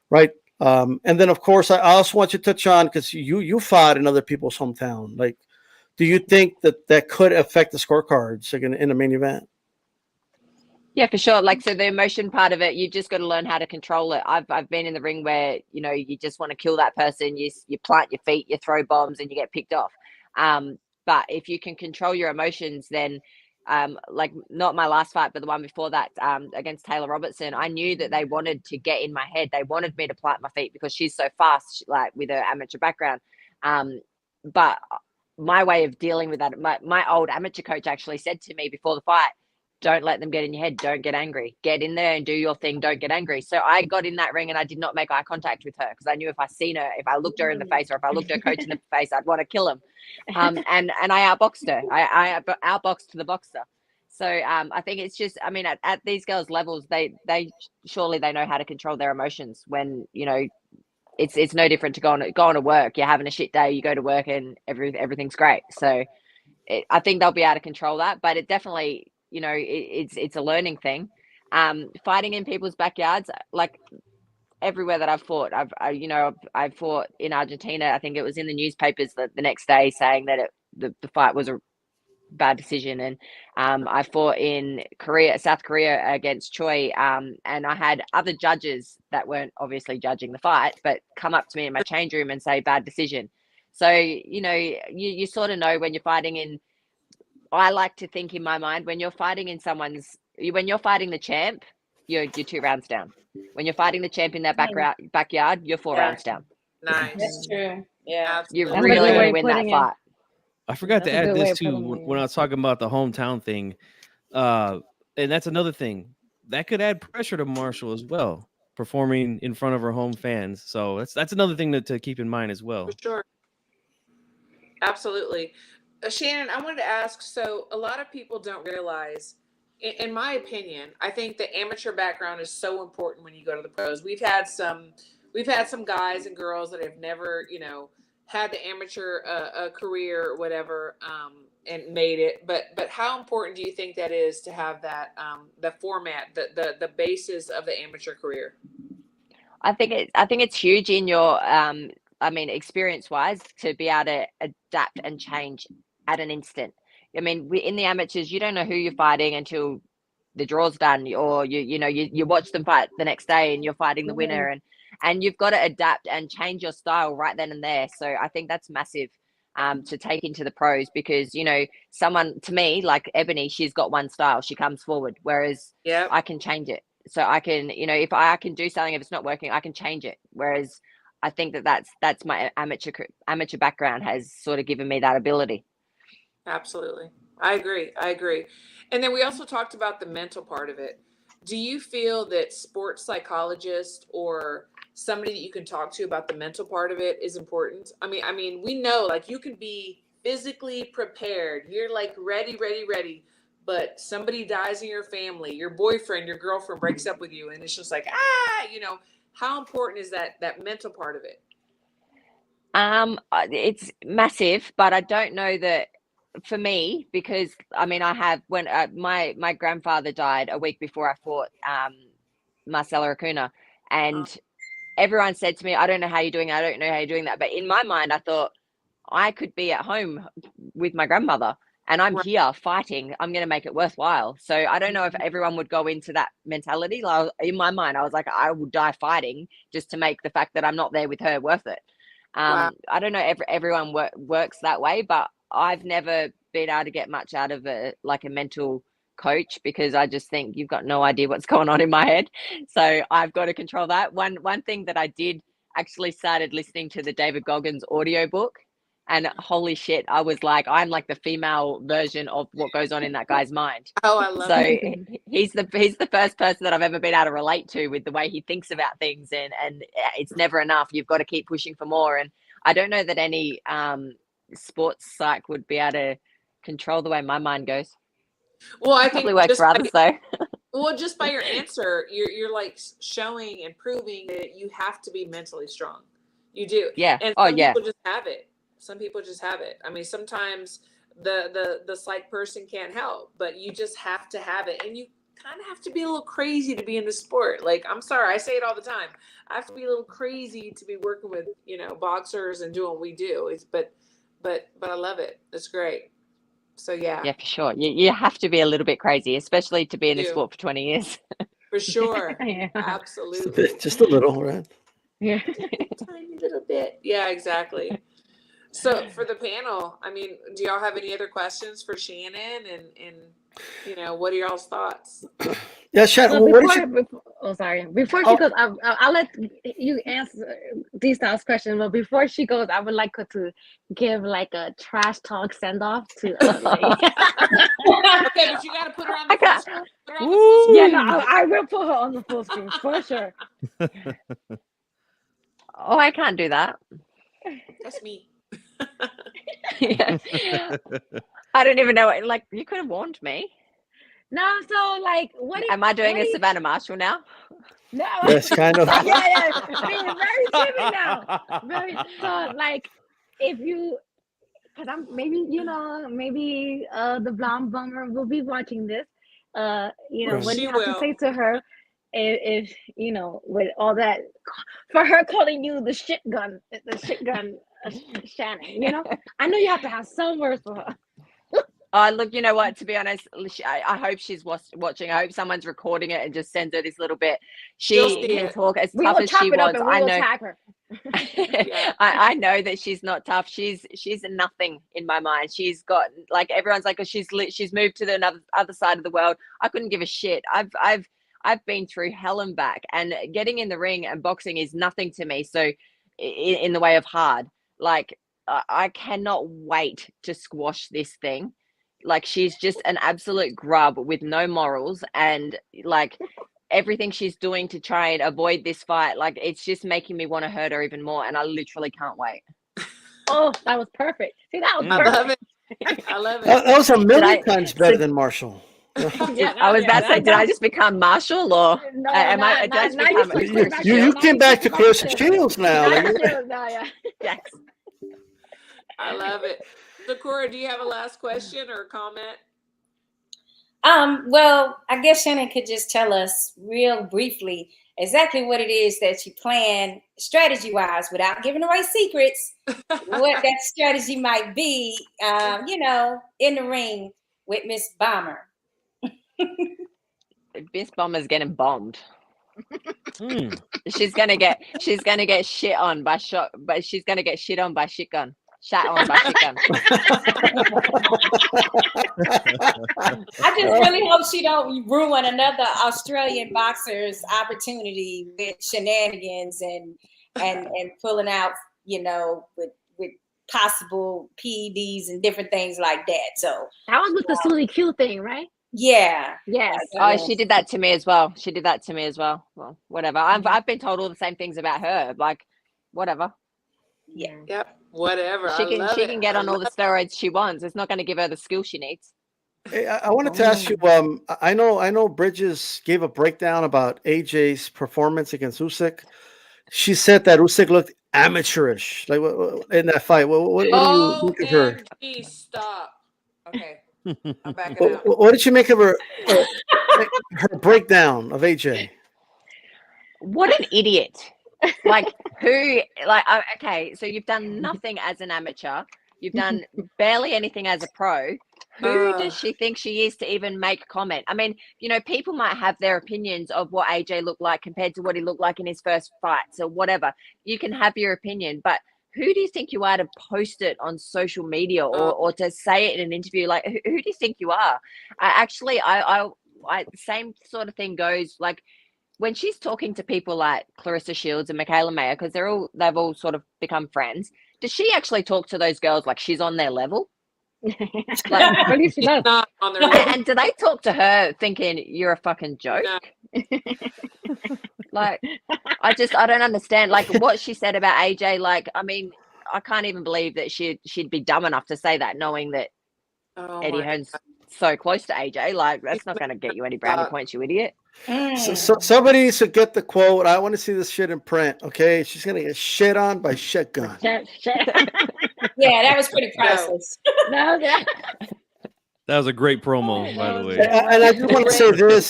right? And then of course I also want you to touch on, because you fought in other people's hometown, like, do you think that could affect the scorecards like in the main event? Yeah, for sure. Like, so the emotion part of it, you just got to learn how to control it. I've been in the ring where, you just want to kill that person. You plant your feet, you throw bombs, and you get picked off. But if you can control your emotions, then like not my last fight, but the one before that, against Taylor Robertson, I knew that they wanted to get in my head. They wanted me to plant my feet because she's so fast, like with her amateur background. But my way of dealing with that, my old amateur coach actually said to me before the fight, don't let them get in your head. Don't get angry. Get in there and do your thing. Don't get angry. So I got in that ring and I did not make eye contact with her because I knew if I seen her, if I looked her in the face, or if I looked her coach in the face, I'd want to kill him. And I outboxed her. I outboxed the boxer. So I think it's just, I mean, at these girls' levels, they surely they know how to control their emotions when, it's no different to going to work. You're having a shit day, you go to work and everything's great. So I think they'll be able to control that, but it definitely, it's a learning thing. Fighting in people's backyards, like everywhere that I've fought, I've fought in Argentina. I think it was in the newspapers the next day saying that the fight was a bad decision. And I fought in South Korea against Choi, and I had other judges that weren't obviously judging the fight, but come up to me in my change room and say bad decision. So you sort of know when you're fighting in. I like to think in my mind when you're fighting the champ, you're 2 rounds down. When you're fighting the champ in their backyard, you're 4 rounds down. Nice. That's true. Yeah. You're really going to win that fight. I forgot to add this too when I was talking about the hometown thing. And that's another thing that could add pressure to Marshall as well, performing in front of her home fans. So that's another thing to keep in mind as well. For sure. Absolutely. Shannon, I wanted to ask, so a lot of people don't realize, in my opinion, I think the amateur background is so important when you go to the pros. We've had some guys and girls that have never, had the amateur career or whatever, and made it. But how important do you think that is to have that, the format, the basis of the amateur career? I think it's huge in your, experience wise, to be able to adapt and change at an instant. I mean, in the amateurs, you don't know who you're fighting until the draw's done, or you watch them fight the next day and you're fighting the winner, and you've got to adapt and change your style right then and there. So I think that's massive to take into the pros, because someone, to me, like Ebony, she's got one style, she comes forward, whereas I can change it. So I can, if I can do something, if it's not working, I can change it. Whereas I think that's my amateur background has sort of given me that ability. Absolutely. I agree. And then we also talked about the mental part of it. Do you feel that sports psychologist or somebody that you can talk to about the mental part of it is important? I mean, we know, like, you can be physically prepared. You're like ready, but somebody dies in your family, your boyfriend, your girlfriend breaks up with you, and it's just like, how important is that mental part of it? It's massive, but I don't know that for me, because I mean, I have when my grandfather died a week before I fought Marcelo Acuna, and everyone said to me, "I don't know how you're doing. I don't know how you're doing that." But in my mind, I thought I could be at home with my grandmother, and I'm here fighting. I'm going to make it worthwhile. So I don't know if everyone would go into that mentality. Like, in my mind, I was like, I will die fighting just to make the fact that I'm not there with her worth it. I don't know if everyone works that way, but I've never been able to get much out of a mental coach, because I just think you've got no idea what's going on in my head. So I've got to control that. One thing that I did, actually started listening to the David Goggins audiobook, and holy shit, I was like, I'm like the female version of what goes on in that guy's mind. Oh, I love it. So he's the first person that I've ever been able to relate to with the way he thinks about things, and it's never enough. You've got to keep pushing for more. And I don't know that any sports psych would be able to control the way my mind goes. Well, I Probably think works just for others though. well, just by your answer, you're like showing and proving that you have to be mentally strong. You do. Yeah. And Oh some yeah. people just have it. Some people just have it. I mean, sometimes the psych person can't help, but you just have to have it. And you kind of have to be a little crazy to be in the sport. Like, I'm sorry, I say it all the time. I have to be a little crazy to be working with, boxers and doing what we do. But I love it. It's great. So yeah. Yeah, for sure. You have to be a little bit crazy, especially to be in the You do. sport for 20 years. For sure. Yeah. Absolutely. Just a little, right? Yeah. Tiny little bit. Yeah, exactly. So for the panel, I mean, do y'all have any other questions for Shannon, and what are y'all's thoughts? Yeah, Shannon. So What did you? before she goes, I'll let you answer these types of questions. But before she goes, I would like her to give like a trash talk send off to us. Okay, but you got to put her on the full screen. Put her on the full Woo! screen. Yeah, no, I will put her on the full screen for sure. Oh, I can't do that. That's me. Yeah. I don't even know. Like, you could have warned me. No, so like, Am I doing a Savannah Marshall now? No. Yes, kind of. Yeah. Being very timid now. Very so like, if you, because I'm maybe the blonde bummer will be watching this. What do She you have will. to say to her? If with all that, for her calling you the shit gun, Shannon. I know you have to have some words for her. Oh, look, you know what? To be honest, I hope she's watching. I hope someone's recording it and just sends her this little bit. She'll She see can it. talk as We tough will as chop she it up wants. and we I will know. tag her. Yeah. I know that she's not tough. She's nothing in my mind. She's got, like, everyone's like, oh, she's moved to the other side of the world. I couldn't give a shit. I've been through hell and back, and getting in the ring and boxing is nothing to me. So in the way of hard, like, I cannot wait to squash this thing. Like, she's just an absolute grub with no morals, and like everything she's doing to try and avoid this fight, like, it's just making me want to hurt her even more, and I literally can't wait. Oh, that was perfect. See, that was I perfect. love it. I love it. That was a million I- times better so- than Marshall. I was about to say, did I just become Marshall, or No, am I? now Did I just you become switch Clarissa back You Shields? came back to Clarissa Shields. Shields now. Now Like, you're Shields now, yeah. Yes. I love it. So, Cora, do you have a last question or comment? Well, I guess Shannon could just tell us real briefly exactly what it is that you plan strategy-wise, without giving away secrets, what that strategy might be, in the ring with Miss Bomber. Miss Bomber's getting bombed. Hmm. She's gonna get shit on by she's gonna get shit on by shit gun. Shat on by shit gun. I just really hope she don't ruin another Australian boxer's opportunity with shenanigans and pulling out, with possible PEDs and different things like that. So That was with the Susie Q thing, right? yeah. Yes. Oh, she did that to me as well. Well, whatever. I've been told all the same things about her. Like, whatever. Yeah. Yep. Whatever. She can get on all the steroids she wants. It's not going to give her the skill she needs. Hey, I wanted to ask you. I know Bridges gave a breakdown about AJ's performance against Usyk. She said that Usyk looked amateurish, like in that fight. What do you think of her? OMG, stop. Okay, I'm backing out. What did you make of her breakdown of AJ? What an idiot. Like okay, so you've done nothing as an amateur. You've done barely anything as a pro. Who does she think she is to even make a comment? I mean, people might have their opinions of what AJ looked like compared to what he looked like in his first fights or whatever. You can have your opinion, but who do you think you are to post it on social media or to say it in an interview? Like, who do you think you are? I same sort of thing goes, like, when she's talking to people like Clarissa Shields and Michaela Mayer, because they've all sort of become friends, does she actually talk to those girls like she's on their level? I believe she does. Not on their level. And do they talk to her thinking you're a fucking joke? No. Like, I don't understand. Like, what she said about AJ, like, I mean, I can't even believe that she'd be dumb enough to say that, knowing that Eddie Hearn's so close to AJ. Like, that's not going to get you any brownie points, you idiot. So somebody should get the quote. I want to see this shit in print. Okay, she's gonna get shit on by shotgun. Yeah, that was pretty priceless. No, yeah. That was a great promo, by the way. And I just want to say this: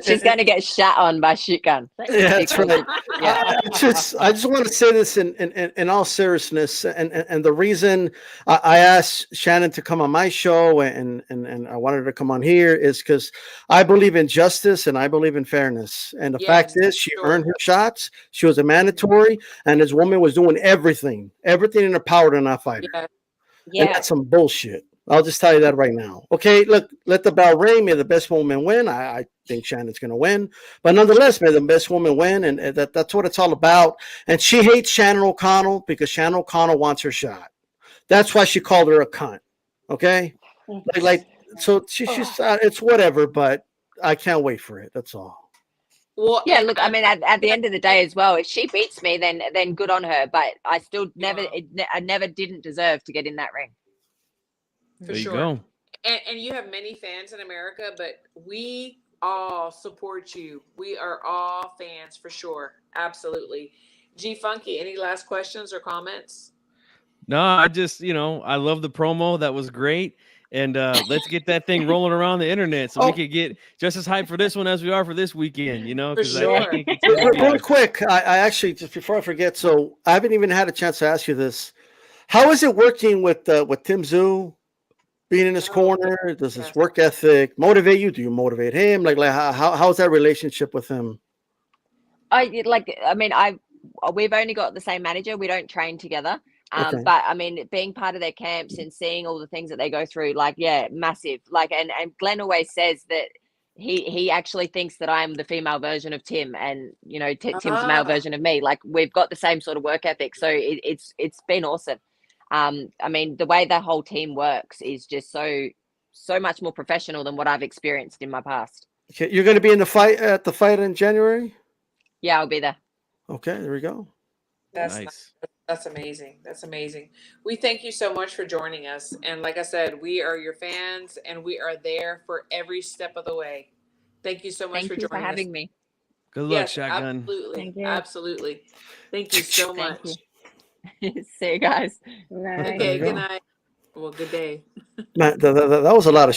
she's gonna get shot on by shotgun. Yeah, that's right. Yeah. I just want to say this in all seriousness, and the reason I asked Shannon to come on my show and I wanted her to come on here is because I believe in justice and I believe in fairness. And the fact is, she earned her shots. She was a mandatory, and this woman was doing everything in her power to not fight her. Yeah. And that's some bullshit. I'll just tell you that right now. Okay, look, let the bell ring. May the best woman win. I think Shannon's going to win. But nonetheless, may the best woman win. And that's what it's all about. And she hates Shannon O'Connell because Shannon O'Connell wants her shot. That's why she called her a cunt. Okay? So she's it's whatever, but I can't wait for it. That's all. Well, yeah, look, I mean, at the end of the day as well, if she beats me, then good on her. But I still I never didn't deserve to get in that ring. For sure. Go. And you have many fans in America, but we all support you. We are all fans for sure. Absolutely. G Funky, any last questions or comments? No, I just, I love the promo. That was great. And let's get that thing rolling around the internet so we can get just as hyped for this one as we are for this weekend, For sure. I think it's Real quick, I actually, just before I forget, so I haven't even had a chance to ask you this. How is it working with Tim Zoo? Being in his corner, does his work ethic motivate you? Do you motivate him? Like how's that relationship with him? We've only got the same manager. We don't train together. Okay. But I mean, being part of their camps and seeing all the things that they go through, like, yeah, massive. Like, and Glenn always says that he actually thinks that I'm the female version of Tim, and Tim's the male version of me. Like, we've got the same sort of work ethic, so it's been awesome. I mean, the way that whole team works is just so much more professional than what I've experienced in my past. Okay, you're going to be in the fight in January? Yeah, I'll be there. Okay, there we go. That's nice. That's amazing. That's amazing. We thank you so much for joining us. And like I said, we are your fans and we are there for every step of the way. Thank you so much for joining us. Thank you for having me. Good luck, Shotgun. Absolutely. Thank you. Absolutely. Thank you so much. See you guys. Okay, good night. Well, good day. Man, that was a lot of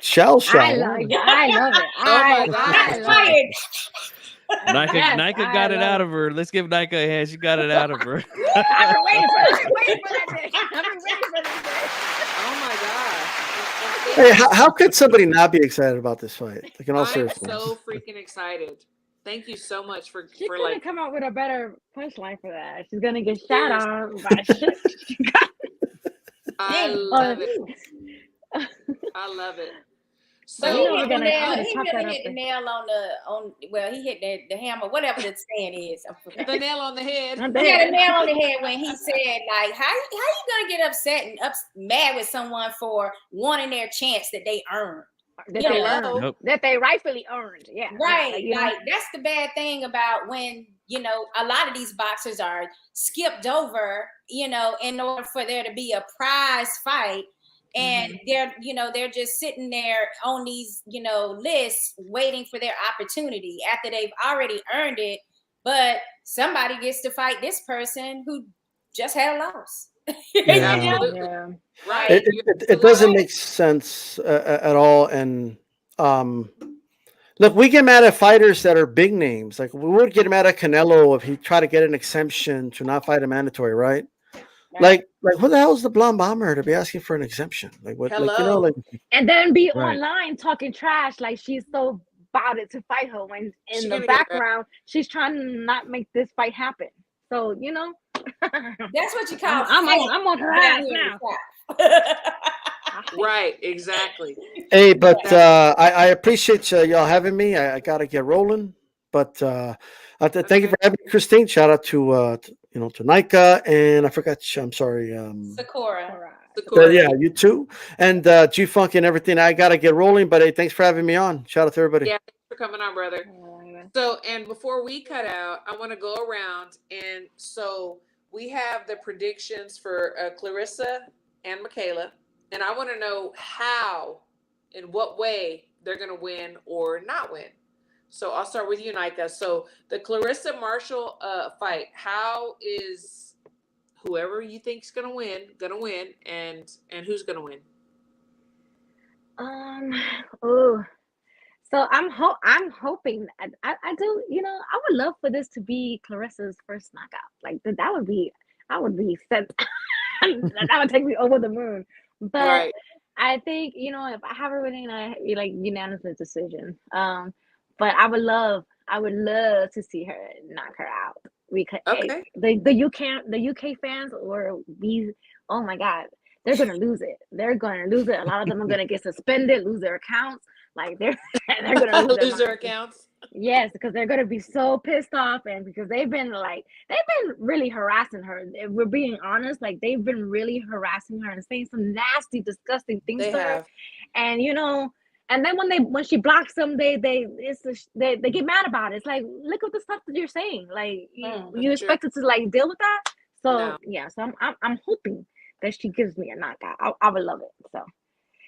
shell shot. I love it. Oh my God. Nika got it out of her. Let's give Nika a hand. She got it out of her. I've been waiting for that day. Oh my gosh. Hey, how could somebody not be excited about this fight? Like, in all I'm seriousness. so freaking excited. Thank you so much for couldn't come up with a better punchline for that. She's gonna get shot on by shit. I love it. I love it. So So he really hit the nail on he hit the hammer, whatever the saying is. the nail on the head. He had a nail on the head when he said, like, how you gonna get upset and mad with someone for wanting their chance that they earned? That they rightfully earned. Yeah. Right. Like that's the bad thing about when, a lot of these boxers are skipped over, in order for there to be a prize fight. And they're just sitting there on these, lists waiting for their opportunity after they've already earned it. But somebody gets to fight this person who just had a loss. Yeah. Absolutely. Yeah. Right. It doesn't make sense at all. And look, we get mad at fighters that are big names. Like we would get mad at Canelo if he tried to get an exemption to not fight a mandatory, right? Like who the hell is the blonde bomber to be asking for an exemption? Like what? Like Hello. like And then be Right. online talking trash like she's so about it to fight her when She in gonna the get her- background she's trying to not make this fight happen. So That's what you call. I'm on her down ass here in now. the South. Right. Exactly. Hey, but I appreciate y'all having me. I gotta get rolling. But thank you for having me, Christine. Shout out to to Nika, and I forgot. I'm sorry. Sakura. Yeah, you too, and G Funk and everything. I gotta get rolling. But hey, thanks for having me on. Shout out to everybody. Yeah, thanks for coming on, brother. So, and before we cut out, I want to go around, and so we have the predictions for Clarissa and Michaela, and I want to know how, in what way they're going to win or not win. So I'll start with you, Nika. So the Clarissa Marshall fight, how is whoever you think's going to win, and who's going to win? So I'm hoping I do, I would love for this to be Clarissa's first knockout. Like that would be, I would be set. That would take me over the moon. But Right. I think, if I have her winning, I like unanimous decision. But I would love to see her knock her out because Okay. the UK fans or these, oh my God, they're gonna lose it. They're gonna lose it. A lot of them are gonna get suspended, lose their accounts. Like they're gonna lose their accounts. Yes, because they're gonna be so pissed off, and because they've been really harassing her. If we're being honest, like they've been really harassing her and saying some nasty, disgusting things They to her. have. And and then when she blocks them, they get mad about it. It's like, look at the stuff that you're saying. Like you expect us to like deal with that. So No. yeah, so I'm hoping that she gives me a knockout. I would love it. So.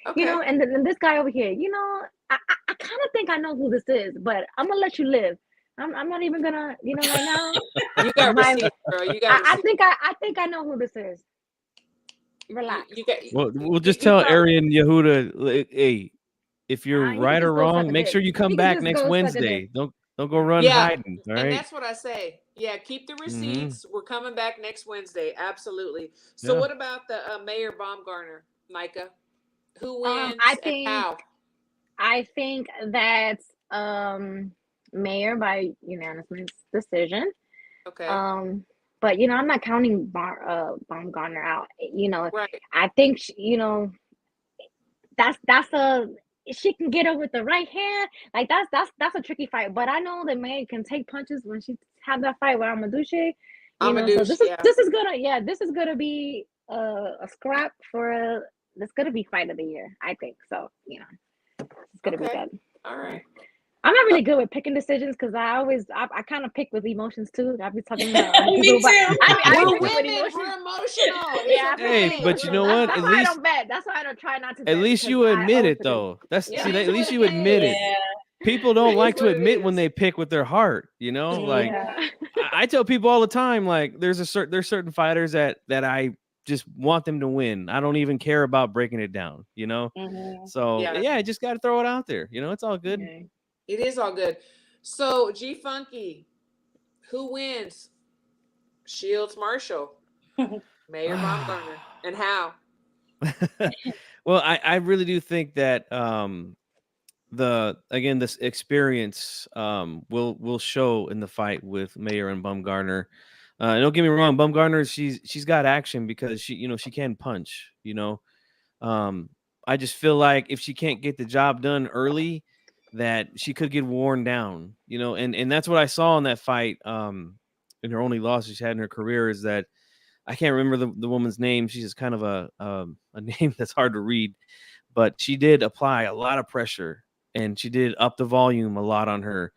Okay. And then this guy over here, I kind of think I know who this is, but I'm gonna let you live. I'm not even gonna, right now. You got receipts, girl. You got I think I know who this is. Relax. We'll just tell Arian Yehuda, hey, if you're right or wrong, make sure you come back next Wednesday. Don't go run hiding. All right. And that's what I say. Yeah, keep the receipts. We're coming back next Wednesday. Absolutely. So what about the Mayor Baumgarner, Micah? Who wins and how? I think that's Mayor by unanimous decision. Okay. But I'm not counting Baumgartner out. Right. I think that's she can get her with the right hand. Like that's a tricky fight. But I know that Mayor can take punches when she had that fight with Amadushi. So this is gonna be a scrap for It's gonna be fight of the year, I think. So, it's gonna be good. All right. I'm not really good with picking decisions because I kind of pick with emotions too. I'll be talking about Me too. We're women. We're emotional. Yeah. Hey, but you know what? That's why I don't bet. That's why I don't try not to. At least you admit it, though. At least you admit it. People don't like to admit when they pick with their heart. Like I tell people all the time, like there's certain fighters that I just want them to win. I don't even care about breaking it down, So I just got to throw it out there. It's all good. Okay. It is all good. So G Funky, who wins? Sheilds Marshall, Mayor Baumgarner, and how? Well, I really do think that this experience will show in the fight with Mayer and Baumgarner. Don't get me wrong, Baumgarner, she's got action because she can punch. I just feel like if she can't get the job done early, that she could get worn down. And that's what I saw in that fight. And her only loss she's had in her career is that I can't remember the woman's name. She's just kind of a name that's hard to read, but she did apply a lot of pressure and she did up the volume a lot on her,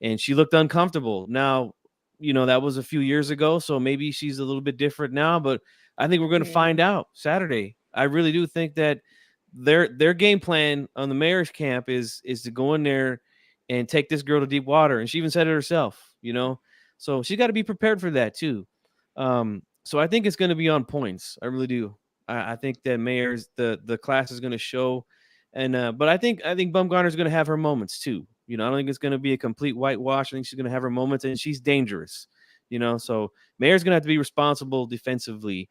and she looked uncomfortable. Now, that was a few years ago, so maybe she's a little bit different now, but I think we're going to find out Saturday. I really do think that their game plan on the Mayor's camp is to go in there and take this girl to deep water. And she even said it herself, so she's got to be prepared for that too. So I think it's going to be on points. I really do. I think that Mayer's the class is going to show, and but I think Baumgarner's going to have her moments too. You know, I don't think it's going to be a complete whitewash. I think she's going to have her moments, and she's dangerous. You know, so Mayer's going to have to be responsible defensively.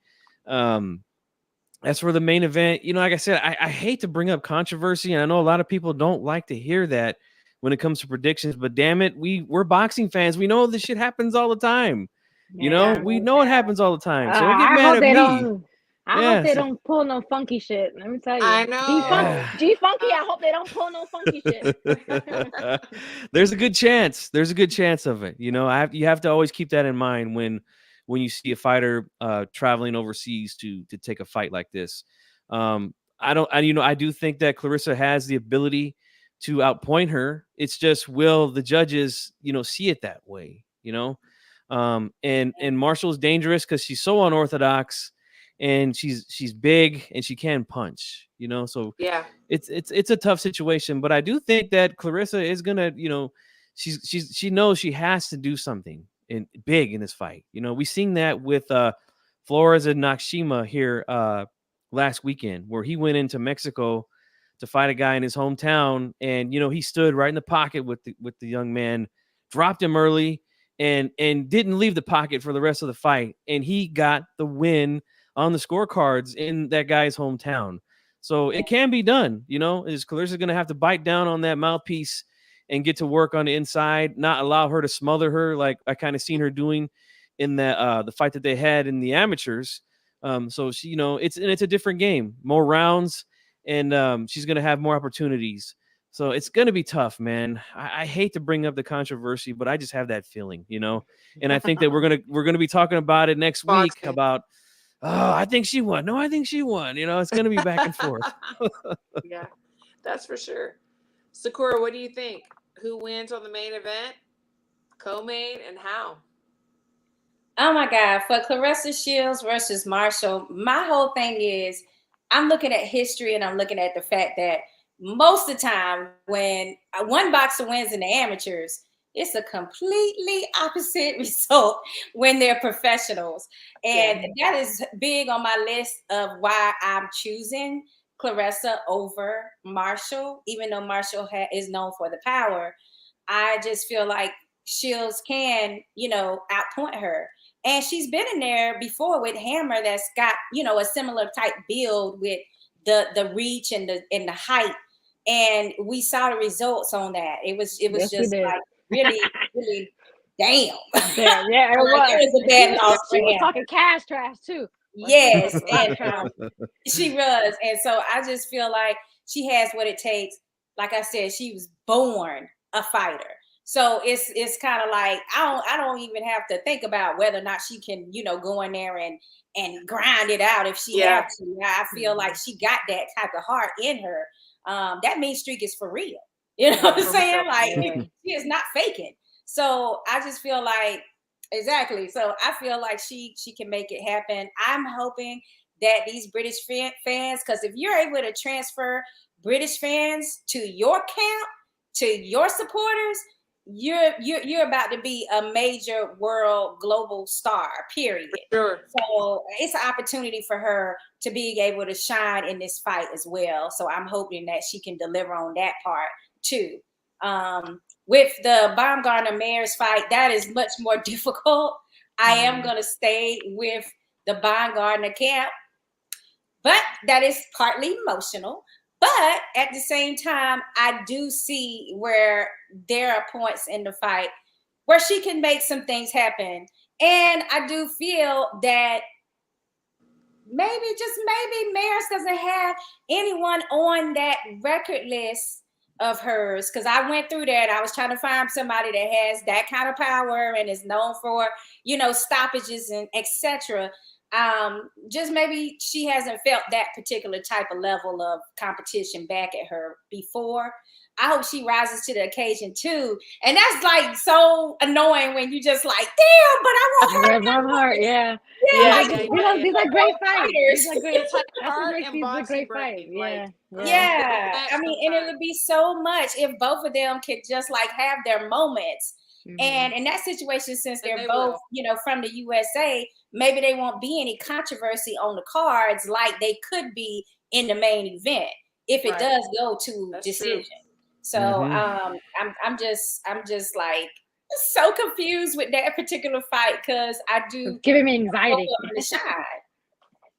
As for the main event, you know, like I said, I hate to bring up controversy, and I know a lot of people don't like to hear that when it comes to predictions. But damn it, we're boxing fans. We know this shit happens all the time. You know, we know it happens all the time. So don't get I mad hope at they me. don't. I hope they So, don't pull no funky shit. Let me tell you. I know. G Funky. I hope they don't pull no funky shit. There's a good chance. There's a good chance of it. You know, you have to always keep that in mind when you see a fighter traveling overseas to take a fight like this. I do think that Clarissa has the ability to outpoint her. It's just, will the judges, you know, see it that way, you know? And Marshall's dangerous because she's so unorthodox, and she's big and she can punch, you know. So Yeah, it's a tough situation. But I do think that Clarissa is gonna, you know, she knows she has to do something big in this fight. You know, we seen that with Flores and Nakashima here last weekend, where he went into Mexico to fight a guy in his hometown, and you know, he stood right in the pocket with the young man, dropped him early, and didn't leave the pocket for the rest of the fight, and he got the win on the scorecards in that guy's hometown. So it can be done, you know. Is Clarissa going to have to bite down on that mouthpiece and get to work on the inside, not allow her to smother her like I kind of seen her doing in the fight that they had in the amateurs. So she, you know, it's a different game, more rounds, and she's going to have more opportunities. So it's going to be tough, man. I hate to bring up the controversy, but I just have that feeling, you know. And I think that we're gonna be talking about it next week Boxing. about, oh, I think she won. No, I think she won. You know, it's going to be back and forth. Yeah, that's for sure. Sakura, what do you think? Who wins on the main event? Co-main, and how? Oh my God, for Clarissa Shields versus Marshall, my whole thing is I'm looking at history and I'm looking at the fact that most of the time when one boxer wins in the amateurs, it's a completely opposite result when they're professionals. And that is big on my list of why I'm choosing Clarissa over Marshall, even though Marshall is known for the power. I just feel like Shields can, you know, outpoint her. And she's been in there before with Hammer that's got, you know, a similar type build with the reach and the height. And we saw the results on that. It was Yes, just like really, really damn. Yeah, it Like, was. it was a bad loss for She was him. talking cash trash too. Yes, and she was. And so I just feel like she has what it takes. Like I said, she was born a fighter. So it's kind of like I don't even have to think about whether or not she can, you know, go in there and grind it out if she has to. I feel like she got that type of heart in her. That mean streak is for real. You know what I'm saying? Like she is not faking. So I just feel like exactly. So I feel like she can make it happen. I'm hoping that these British fans, because if you're able to transfer British fans to your camp, to your supporters, you're about to be a major world global star, period. Sure. So it's an opportunity for her to be able to shine in this fight as well. So I'm hoping that she can deliver on that part too. With the Baumgarner Mayer's fight, that is much more difficult. I am going to stay with the Baumgarner camp, but that is partly emotional. But at the same time, I do see where there are points in the fight where she can make some things happen. And I do feel that maybe, just maybe, Maris doesn't have anyone on that record list of hers. Because I went through that. I was trying to find somebody that has that kind of power and is known for, you know, stoppages and etc. Just maybe she hasn't felt that particular type of level of competition back at her before. I hope she rises to the occasion too. And that's like so annoying when you just like, damn, but I want her. Yeah. These are great fights. These are great. That's what makes these a great fight. Yeah. I mean, and it would be so much if both of them could just like have their moments. And in that situation, since they're they both, will. you know, from the USA, maybe they won't be any controversy on the cards like they could be in the main event if it Right. does go to That's decision. true. So I'm just like so confused with that particular fight because I do It's giving me anxiety. the shine.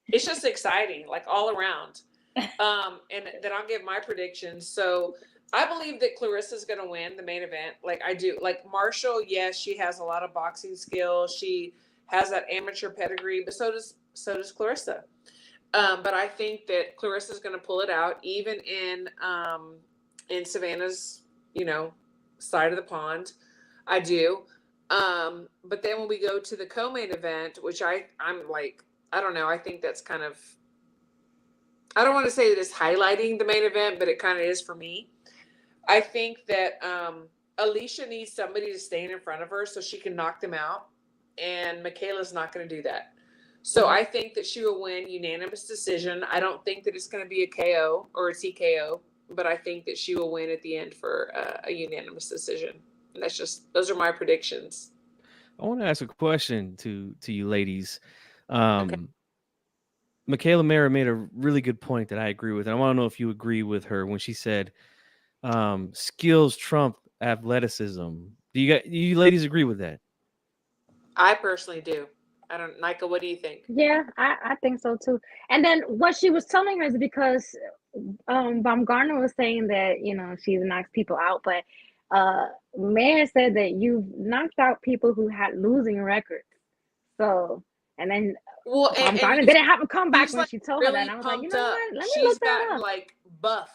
It's just exciting, like all around. And then I'll give my predictions. So I believe that Clarissa's going to win the main event. Like I do. Like Marshall, yes, she has a lot of boxing skills. She has that amateur pedigree, but so does Clarissa. But I think that Clarissa's going to pull it out, even in Savannah's, you know, side of the pond. I do. But then when we go to the co-main event, which I'm like, I don't know. I think that's kind of, I don't want to say that it's highlighting the main event, but it kind of is for me. I think that Alicia needs somebody to stand in front of her so she can knock them out. And Michaela's not going to do that. So I think that she will win unanimous decision. I don't think that it's going to be a KO or a TKO, but I think that she will win at the end for a unanimous decision. And those are my predictions. I want to ask a question to you ladies. Okay. Michaela Mayer made a really good point that I agree with. And I want to know if you agree with her when she said skills trump athleticism. Do you ladies agree with that? I personally do. I don't, Nika, what do you think? Yeah, I think so too. And then what she was telling her is because Baumgarner was saying that, you know, she knocks people out, but Mayer said that you've knocked out people who had losing records. So, and then Baumgarner didn't have a comeback when she told her that. And I was like, you know what? Let me She's look that gotten up. like buff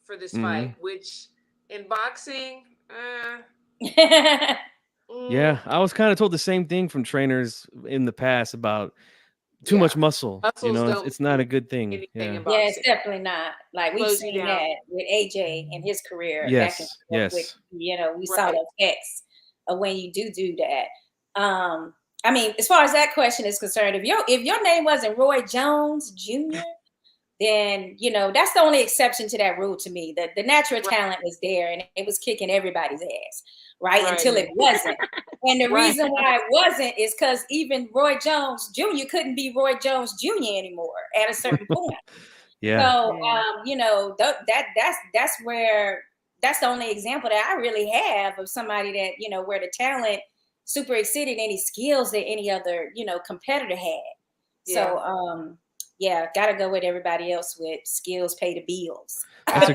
for this fight, which in boxing, yeah, I was kind of told the same thing from trainers in the past about too much muscle. You know, it's not a good thing. Yeah, it's definitely not. Like we've Slows you seen down. that with AJ in his career. Yes, back and forth with, you know, we saw the effects of when you do that. I mean, as far as that question is concerned, if your name wasn't Roy Jones Jr., then, you know, that's the only exception to that rule to me. The natural talent was there and it was kicking everybody's ass, right? Until it wasn't. And the reason why it wasn't is because even Roy Jones Jr. couldn't be Roy Jones Jr. anymore at a certain point. So, you know, that's the only example that I really have of somebody that, you know, where the talent super exceeded any skills that any other, you know, competitor had. So, yeah, gotta go with everybody else with skills pay the bills. That's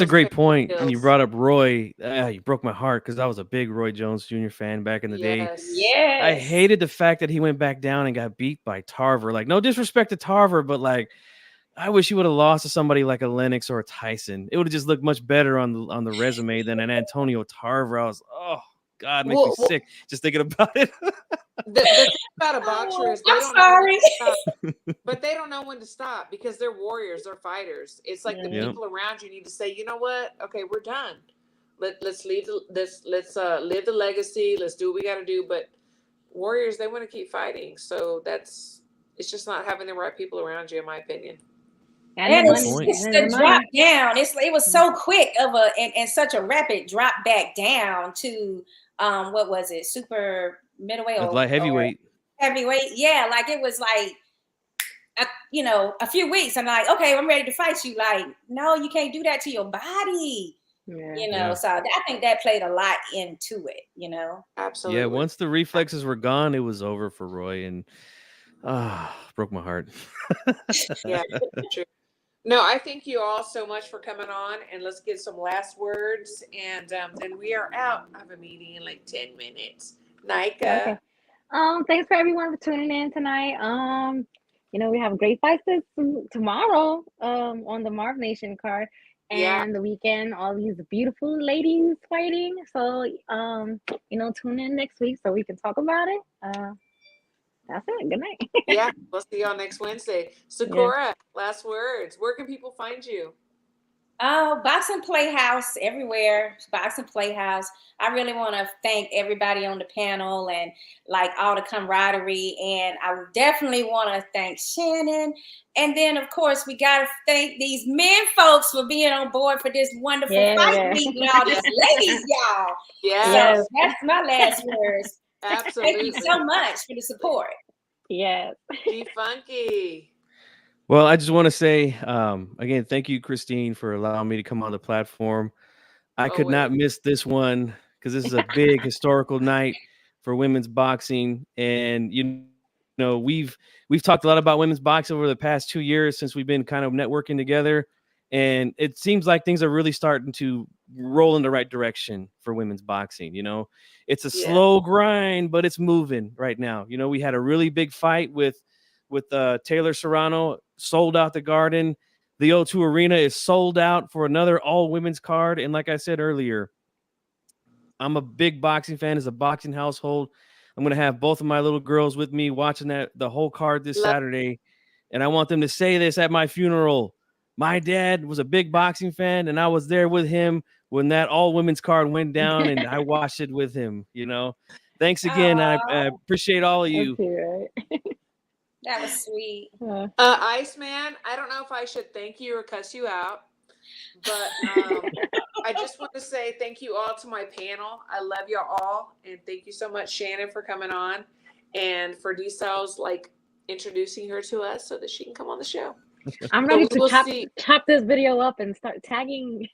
a great point. And you brought up Roy. You broke my heart because I was a big Roy Jones Jr. fan back in the day. Yes. I hated the fact that he went back down and got beat by Tarver. Like, no disrespect to Tarver, but like, I wish he would have lost to somebody like a Lennox or a Tyson. It would have just looked much better on the resume than an Antonio Tarver. I was, oh God, it makes me sick just thinking about it. The thing about a boxer is but they don't know when to stop because they're warriors, they're fighters. It's like the people around you need to say, you know what? Okay, we're done. Let's live the legacy. Let's do what we got to do. But warriors, they want to keep fighting. So it's just not having the right people around you, in my opinion. And it's the drop down. It was so quick and such a rapid drop back down to what was it? Super middleweight or light heavyweight. Heavyweight, yeah. Like it was like you know, a few weeks. I'm like, okay, I'm ready to fight you. Like, no, you can't do that to your body. You know, so I think that played a lot into it. You know, absolutely. Yeah, once the reflexes were gone, it was over for Roy, and broke my heart. Yeah, true. No, I thank you all so much for coming on, and let's get some last words, and then we are out. I have a meeting in like 10 minutes. Nika. Okay. Thanks for everyone for tuning in tonight. You know, we have great fights tomorrow on the Marv Nation card, and the weekend, all these beautiful ladies fighting. So you know, tune in next week so we can talk about it. That's it. Good night. Yeah, we'll see y'all next Wednesday. Sakura, last words. Where can people find you? Oh, Boxing Playhouse everywhere. Boxing Playhouse. I really want to thank everybody on the panel and like all the camaraderie. And I would definitely want to thank Shannon. And then, of course, we got to thank these men folks for being on board for this wonderful fight week with all these ladies, y'all. Yes, So that's my last words. absolutely. Thank you so much for the support. Yes. G Funky. Well, I just want to say again, thank you, Christine, for allowing me to come on the platform. I could not miss this one because this is a big historical night for women's boxing, and you know we've talked a lot about women's boxing over the past 2 years since we've been kind of networking together, and it seems like things are really starting to roll in the right direction for women's boxing. You know, it's a slow grind, but it's moving right now. You know, we had a really big fight with Taylor Serrano, sold out the Garden. The O2 Arena is sold out for another all women's card. And like I said earlier, I'm a big boxing fan. It's a boxing household. I'm going to have both of my little girls with me watching the whole card this Saturday. And I want them to say this at my funeral. My dad was a big boxing fan, and I was there with him when that all women's card went down, and I watched it with him. You know, thanks again. I appreciate all of you. That was sweet. Iceman, I don't know if I should thank you or cuss you out, but I just want to say thank you all to my panel. I love you all, and thank you so much, Shannon, for coming on, and for D-Styles like introducing her to us so that she can come on the show. I'm ready to chop this video up and start tagging.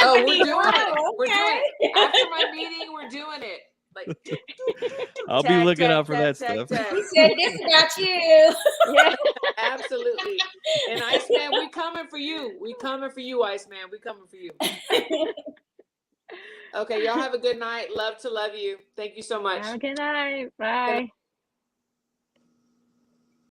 Oh, we're doing it. We're doing it. After my meeting, we're doing it. Like, I'll be looking out for that stuff. He said this about you. Yeah, absolutely. And Iceman, we coming for you. We coming for you, Iceman. We coming for you. Okay, y'all have a good night. Love to love you. Thank you so much. Have a good night. Bye.